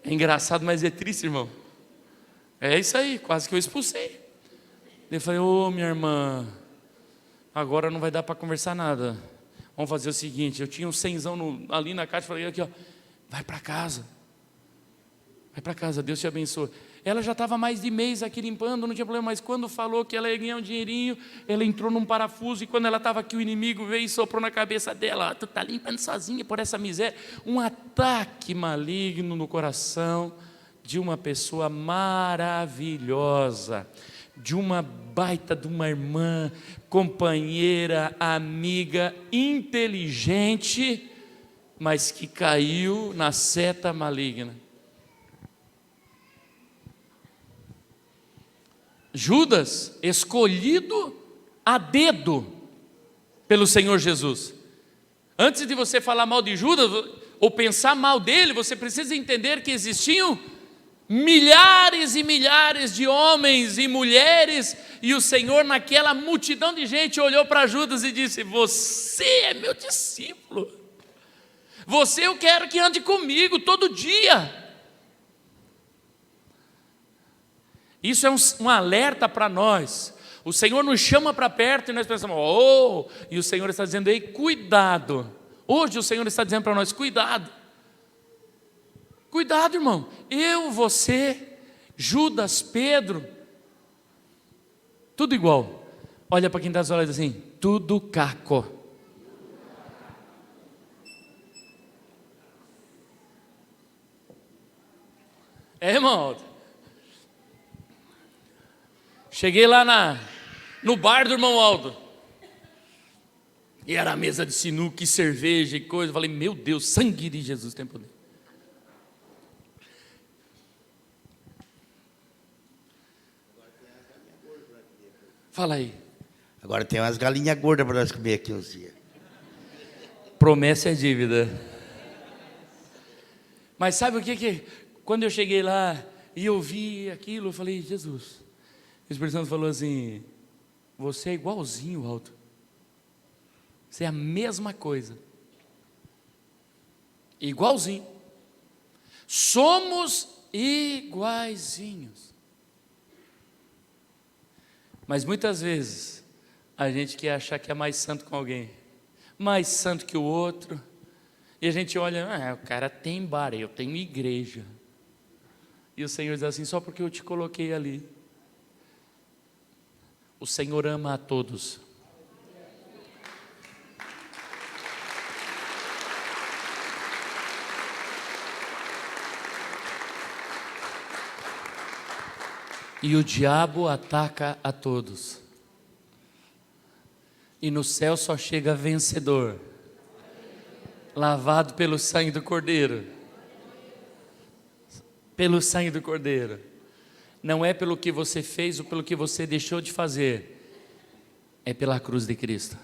É engraçado, mas é triste, irmão. É isso aí, quase que eu expulsei. Eu falei, ô minha irmã, agora não vai dar para conversar nada. Vamos fazer o seguinte, eu tinha um 100zão ali na caixa, falei, aqui ó, vai para casa. Vai para casa, Deus te abençoe. Ela já estava mais de mês aqui limpando, não tinha problema, mas quando falou que ela ia ganhar um dinheirinho, ela entrou num parafuso, e quando ela estava aqui, o inimigo veio e soprou na cabeça dela: tu está limpando sozinha por essa miséria. Um ataque maligno no coração de uma pessoa maravilhosa, de uma baita de uma irmã, companheira, amiga, inteligente, mas que caiu na seta maligna. Judas, escolhido a dedo pelo Senhor Jesus. Antes de você falar mal de Judas, ou pensar mal dele, você precisa entender que existiam milhares e milhares de homens e mulheres, e o Senhor, naquela multidão de gente, olhou para Judas e disse: você é meu discípulo, você eu quero que ande comigo todo dia. Isso é um alerta para nós. O Senhor nos chama para perto e nós pensamos: oh, e o Senhor está dizendo: ei, cuidado. Hoje o Senhor está dizendo para nós: cuidado. Cuidado, irmão. Eu, você, Judas, Pedro, tudo igual. Olha para quem está do lado e diz assim: tudo caco. É, irmão. Cheguei lá no bar do irmão Aldo, e era a mesa de sinuca e cerveja e coisa. Eu falei: meu Deus, sangue de Jesus tem poder. Fala aí. Agora tem umas galinhas gordas para nós comer aqui uns dias. Promessa é dívida. Mas sabe o que quando eu cheguei lá e eu vi aquilo, eu falei: Jesus. O Espírito Santo falou assim: você é igualzinho, Aldo. Você é a mesma coisa. Igualzinho. Somos iguaizinhos. Mas muitas vezes a gente quer achar que é mais santo com alguém, mais santo que o outro, e a gente olha: o cara tem bar, eu tenho igreja. E o Senhor diz assim: só porque eu te coloquei ali. O Senhor ama a todos. E o diabo ataca a todos. E no céu só chega vencedor, lavado pelo sangue do Cordeiro. Pelo sangue do Cordeiro. Não é pelo que você fez ou pelo que você deixou de fazer, é pela cruz de Cristo.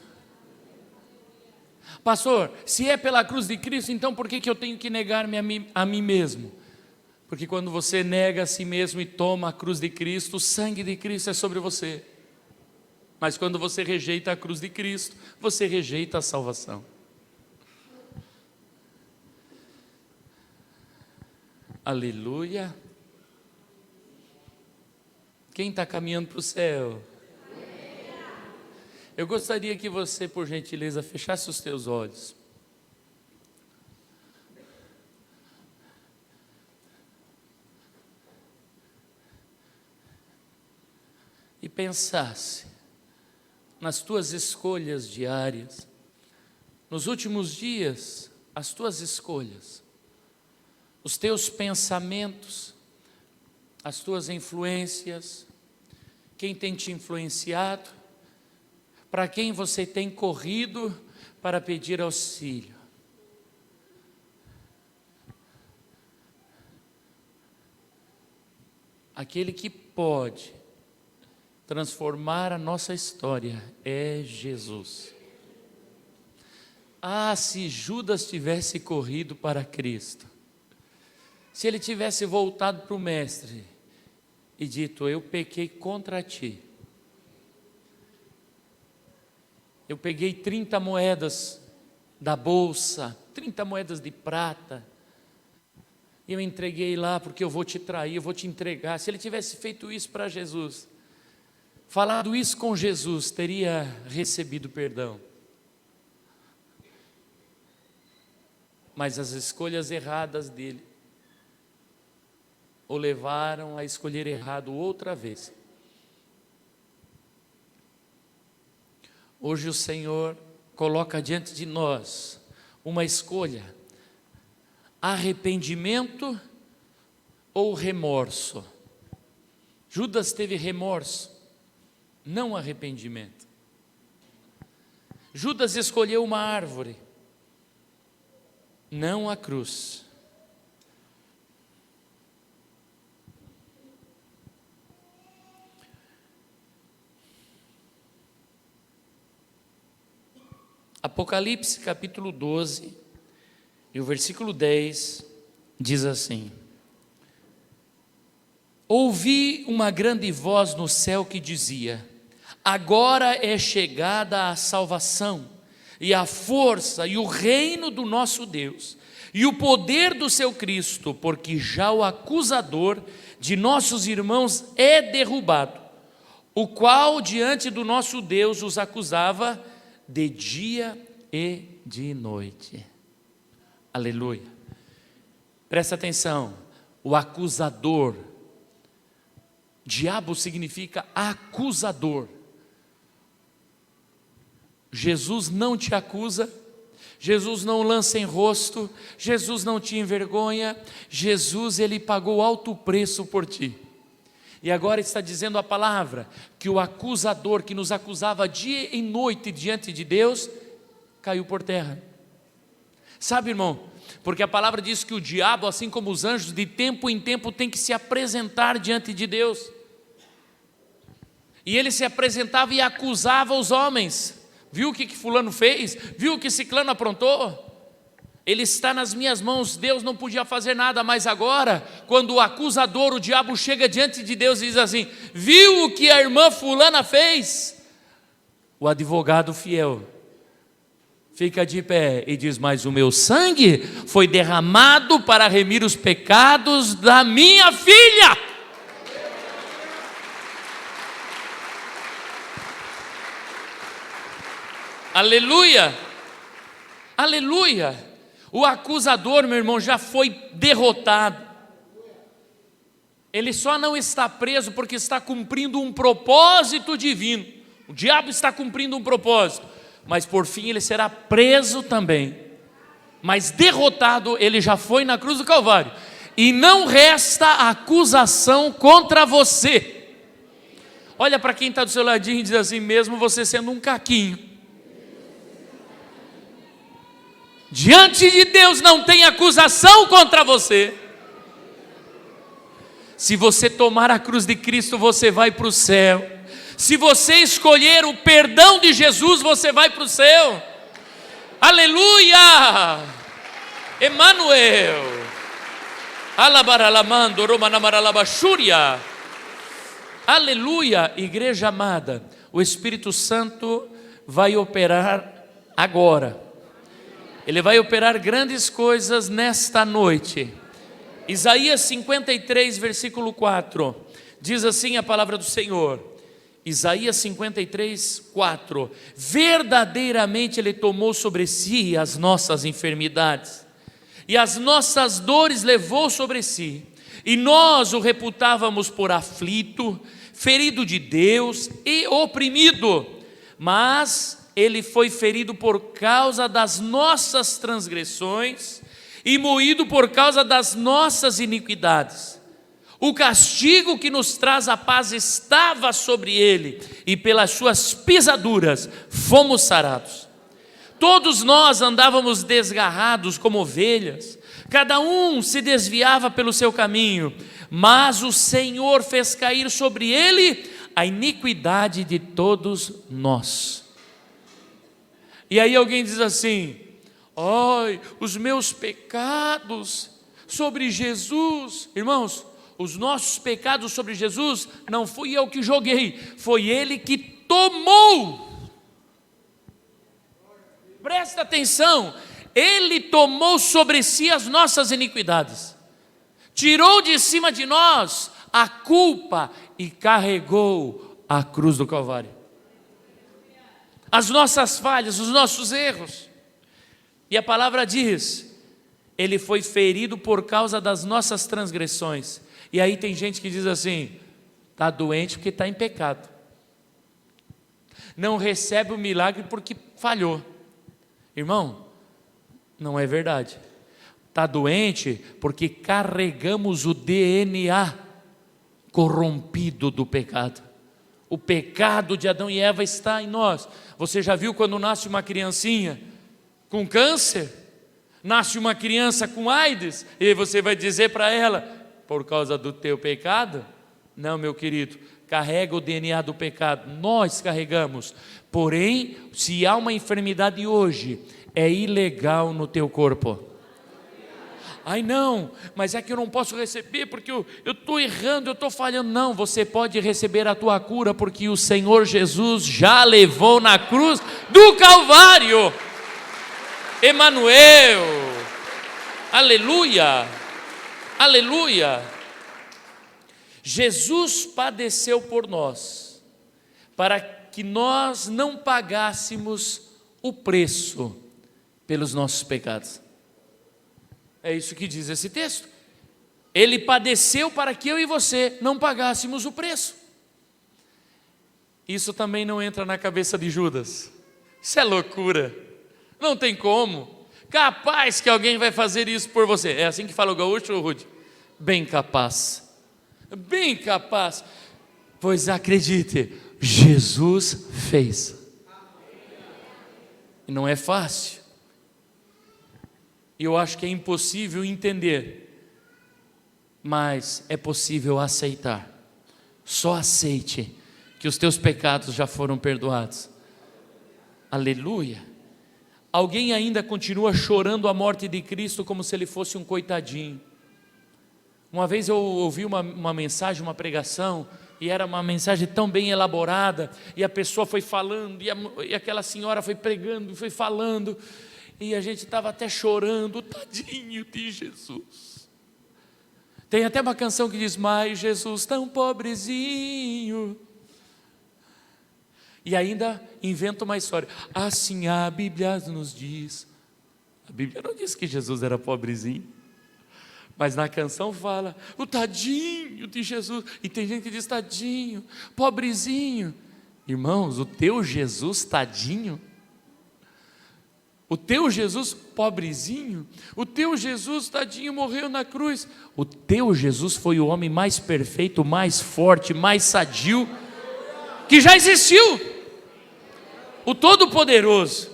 Pastor, se é pela cruz de Cristo, então por que eu tenho que negar-me a mim mesmo? Porque quando você nega a si mesmo e toma a cruz de Cristo, o sangue de Cristo é sobre você. Mas quando você rejeita a cruz de Cristo, você rejeita a salvação. Aleluia. Quem está caminhando para o céu? Eu gostaria que você, por gentileza, fechasse os teus olhos. E pensasse nas tuas escolhas diárias, nos últimos dias, as tuas escolhas, os teus pensamentos, as tuas influências, quem tem te influenciado, para quem você tem corrido para pedir auxílio. Aquele que pode transformar a nossa história é Jesus. Ah, se Judas tivesse corrido para Cristo, se ele tivesse voltado para o Mestre e dito: eu pequei contra ti, eu peguei 30 moedas da bolsa, 30 moedas de prata, e eu entreguei lá porque eu vou te trair, eu vou te entregar. Se ele tivesse feito isso para Jesus, falado isso com Jesus, teria recebido perdão. Mas as escolhas erradas dele o levaram a escolher errado outra vez. Hoje o Senhor coloca diante de nós uma escolha: arrependimento ou remorso. Judas teve remorso, não arrependimento. Judas escolheu uma árvore, não a cruz. Apocalipse capítulo 12, e o versículo 10 diz assim: ouvi uma grande voz no céu que dizia: agora é chegada a salvação, e a força, e o reino do nosso Deus, e o poder do seu Cristo, porque já o acusador de nossos irmãos é derrubado, o qual diante do nosso Deus os acusava de dia e de noite. Aleluia. Presta atenção, o acusador, diabo significa acusador. Jesus não te acusa, Jesus não lança em rosto, Jesus não te envergonha, Jesus, ele pagou alto preço por ti. E agora está dizendo a palavra que o acusador que nos acusava dia e noite diante de Deus, caiu por terra. Sabe, irmão, porque a palavra diz que o diabo, assim como os anjos, de tempo em tempo tem que se apresentar diante de Deus. E ele se apresentava e acusava os homens. Viu o que fulano fez? Viu o que ciclano aprontou? Ele está nas minhas mãos, Deus não podia fazer nada. Mas agora, quando o acusador, o diabo, chega diante de Deus e diz assim: viu o que a irmã fulana fez? O advogado fiel fica de pé e diz: mas o meu sangue foi derramado para remir os pecados da minha filha. Aleluia, aleluia. O acusador, meu irmão, já foi derrotado. Ele só não está preso porque está cumprindo um propósito divino. O diabo está cumprindo um propósito, mas por fim ele será preso também. Mas derrotado, ele já foi na cruz do Calvário. E não resta acusação contra você. Olha para quem está do seu ladinho e diz assim: mesmo você sendo um caquinho, diante de Deus não tem acusação contra você. Se você tomar a cruz de Cristo, você vai para o céu. Se você escolher o perdão de Jesus, você vai para o céu. Aleluia! Emmanuel. Alabaralamando, romanamaralabachúria. Aleluia, igreja amada. O Espírito Santo vai operar agora. Ele vai operar grandes coisas nesta noite. Isaías 53, versículo 4, diz assim a palavra do Senhor. Isaías 53, 4: verdadeiramente Ele tomou sobre si as nossas enfermidades, e as nossas dores levou sobre si, e nós o reputávamos por aflito, ferido de Deus e oprimido, mas Ele foi ferido por causa das nossas transgressões e moído por causa das nossas iniquidades. O castigo que nos traz a paz estava sobre Ele, e pelas suas pisaduras fomos sarados. Todos nós andávamos desgarrados como ovelhas, cada um se desviava pelo seu caminho, mas o Senhor fez cair sobre Ele a iniquidade de todos nós. E aí alguém diz assim: ai, os meus pecados sobre Jesus. Irmãos, os nossos pecados sobre Jesus, não fui eu que joguei, foi Ele que tomou. Presta atenção, Ele tomou sobre si as nossas iniquidades, tirou de cima de nós a culpa e carregou a cruz do Calvário. As nossas falhas, os nossos erros. E a palavra diz Ele foi ferido por causa das nossas transgressões. E aí tem gente que diz assim: está doente porque está em pecado, não recebe o milagre porque falhou. Irmão, não é verdade. Está doente porque carregamos o DNA corrompido do pecado. O pecado de Adão e Eva está em nós. Você já viu quando nasce uma criancinha com câncer? Nasce uma criança com AIDS? E você vai dizer para ela: por causa do teu pecado? Não, meu querido, carrega o DNA do pecado. Nós carregamos. Porém, se há uma enfermidade hoje, é ilegal no teu corpo. Ai não, mas é que eu não posso receber porque eu estou errando, eu estou falhando. Não, você pode receber a tua cura porque o Senhor Jesus já levou na cruz do Calvário. Emanuel, aleluia, aleluia. Jesus padeceu por nós, para que nós não pagássemos o preço pelos nossos pecados. É isso que diz esse texto. Ele padeceu para que eu e você não pagássemos o preço. Isso também não entra na cabeça de Judas. Isso é loucura. Não tem como. Capaz que alguém vai fazer isso por você. É assim que fala o gaúcho, Rude? Bem capaz. Bem capaz. Pois acredite, Jesus fez. E não é fácil. E eu acho que é impossível entender, mas é possível aceitar. Só aceite que os teus pecados já foram perdoados. Aleluia. Alguém ainda continua chorando a morte de Cristo como se ele fosse um coitadinho. Uma vez eu ouvi uma mensagem, uma pregação, e era uma mensagem tão bem elaborada, e a pessoa foi falando, e aquela senhora foi pregando, foi falando, e a gente estava até chorando, tadinho de Jesus. Tem até uma canção que diz: mas Jesus tão pobrezinho. E ainda inventa uma história. Assim a Bíblia nos diz. A Bíblia não diz que Jesus era pobrezinho, mas na canção fala: o tadinho de Jesus. E tem gente que diz: tadinho, pobrezinho. Irmãos, o teu Jesus tadinho? O teu Jesus pobrezinho? O teu Jesus tadinho morreu na cruz? O teu Jesus foi o homem mais perfeito, mais forte, mais sadio que já existiu. O Todo-Poderoso.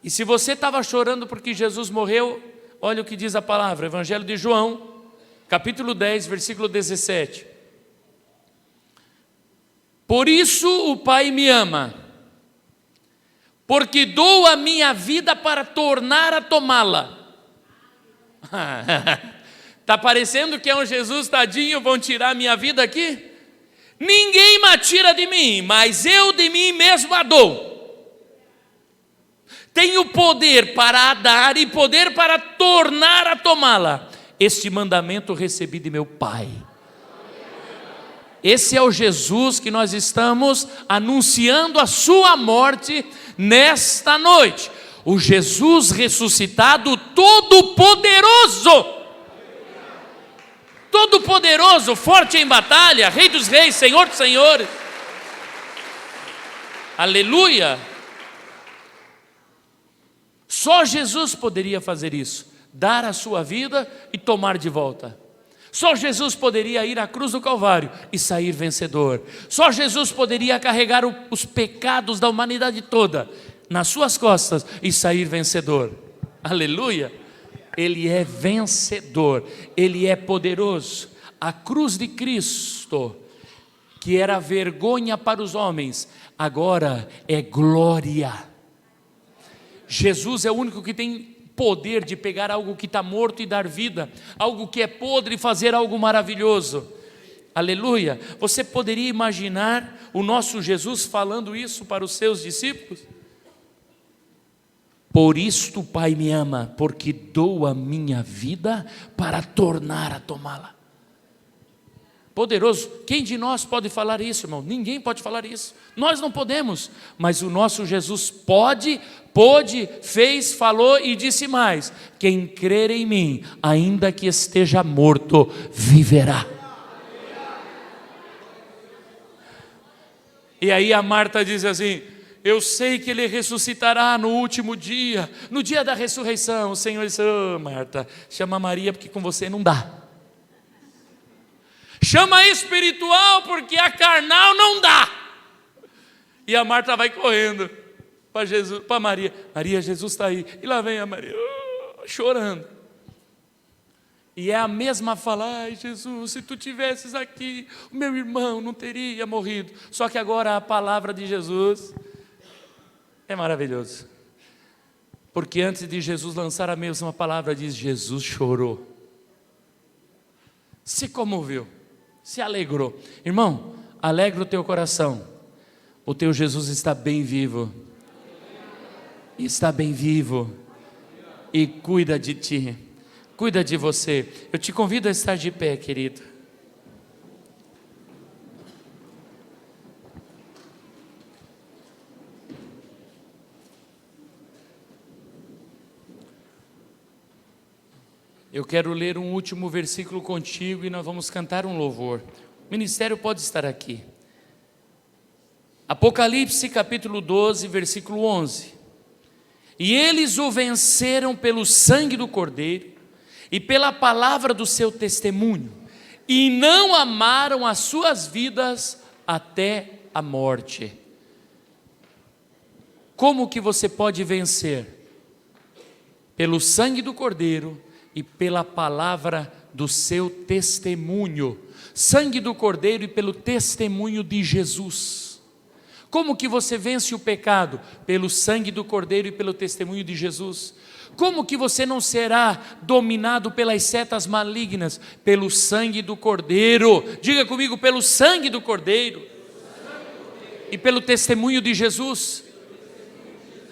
E se você estava chorando porque Jesus morreu, olha o que diz a palavra, Evangelho de João, capítulo 10, versículo 17. Por isso o Pai me ama, porque dou a minha vida para tornar a tomá-la. Está parecendo que é um Jesus tadinho, vão tirar a minha vida aqui? Ninguém me tira de mim, mas eu de mim mesmo a dou. Tenho poder para a dar e poder para tornar a tomá-la. Este mandamento recebi de meu Pai. Esse é o Jesus que nós estamos anunciando a sua morte nesta noite. O Jesus ressuscitado, todo-poderoso. Todo-poderoso, forte em batalha, Rei dos reis, Senhor dos senhores. Aleluia. Só Jesus poderia fazer isso, dar a sua vida e tomar de volta. Só Jesus poderia ir à cruz do Calvário e sair vencedor. Só Jesus poderia carregar os pecados da humanidade toda nas suas costas e sair vencedor. Aleluia! Ele é vencedor, Ele é poderoso. A cruz de Cristo, que era vergonha para os homens, agora é glória. Jesus é o único que tem poder de pegar algo que está morto e dar vida, algo que é podre e fazer algo maravilhoso. Aleluia. Você poderia imaginar o nosso Jesus falando isso para os seus discípulos? Por isto o Pai me ama, porque dou a minha vida para tornar a tomá-la. poderoso. Quem de nós pode falar isso, irmão? Ninguém pode falar isso. Nós não podemos, mas o nosso Jesus pôde, fez, falou e disse mais: quem crer em mim, ainda que esteja morto, viverá. E aí a Marta diz assim: eu sei que ele ressuscitará no último dia, no dia da ressurreição. O Senhor disse: oh, Marta, chama Maria porque com você não dá. Chama a espiritual porque a carnal não dá. E a Marta vai correndo para Jesus, para Maria. Maria, Jesus está aí. E lá vem a Maria, chorando. E é a mesma fala: ai Jesus, se tu tivesses aqui, o meu irmão não teria morrido. Só que agora a palavra de Jesus é maravilhoso. Porque antes de Jesus lançar a mesma palavra, diz: Jesus chorou. Se comoveu, se alegrou. Irmão, alegra o teu coração. O teu Jesus está bem vivo. Está bem vivo. E cuida de ti. Cuida de você. Eu te convido a estar de pé, querido. Eu quero ler um último versículo contigo e nós vamos cantar um louvor. O ministério pode estar aqui. Apocalipse capítulo 12, versículo 11. E eles o venceram pelo sangue do Cordeiro e pela palavra do seu testemunho, e não amaram as suas vidas até a morte. Como que você pode vencer? Pelo sangue do Cordeiro e pela palavra do seu testemunho. Sangue do Cordeiro e pelo testemunho de Jesus. Como que você vence o pecado? Pelo sangue do Cordeiro e pelo testemunho de Jesus. Como que você não será dominado pelas setas malignas? Pelo sangue do Cordeiro. Diga comigo: pelo sangue do Cordeiro e pelo testemunho de Jesus.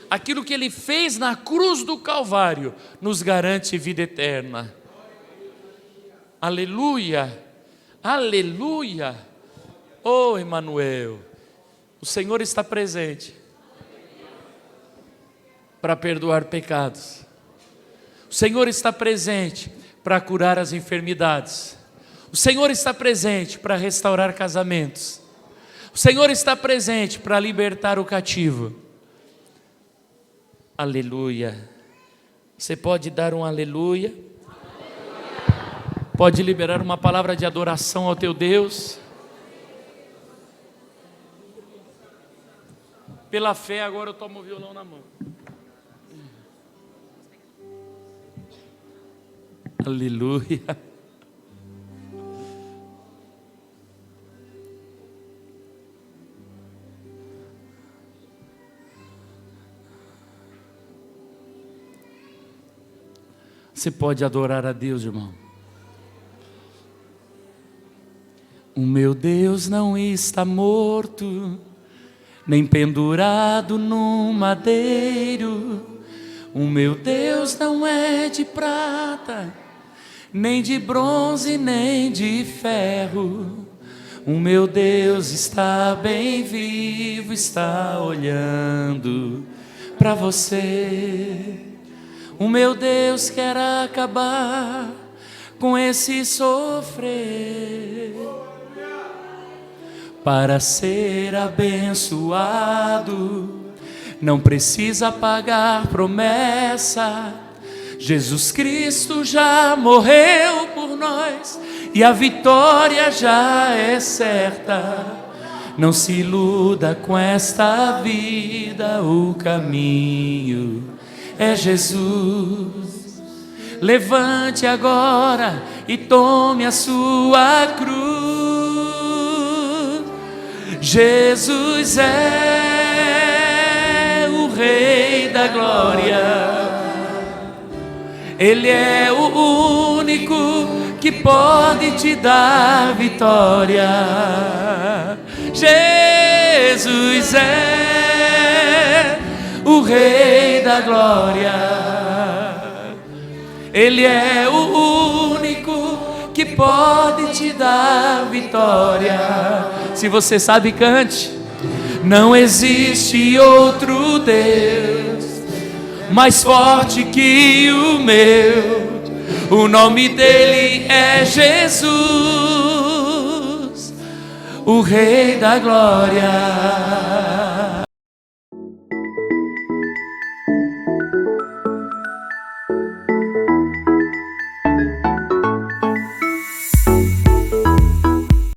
Aquilo que Ele fez na cruz do Calvário nos garante vida eterna. Aleluia, aleluia. Oh, Emmanuel, o Senhor está presente para perdoar pecados. O Senhor está presente para curar as enfermidades. O Senhor está presente para restaurar casamentos. O Senhor está presente para libertar o cativo. Aleluia. Você pode dar um aleluia? Pode liberar uma palavra de adoração ao teu Deus? Pela fé, agora eu tomo o violão na mão. Aleluia. Você pode adorar a Deus, irmão. O meu Deus não está morto, nem pendurado num madeiro. O meu Deus não é de prata, nem de bronze, nem de ferro. O meu Deus está bem vivo, está olhando para você. O meu Deus quer acabar com esse sofrer, para ser abençoado. Não precisa pagar promessa. Jesus Cristo já morreu por nós e a vitória já é certa. Não se iluda com esta vida, o caminho é Jesus. Levante agora e tome a sua cruz. Jesus é o Rei da glória. Ele é o único que pode te dar vitória. Jesus é o Rei da glória. Ele é o único que pode te dar a vitória. Se você sabe, cante. Não existe outro Deus mais forte que o meu. O nome dele é Jesus, o Rei da Glória.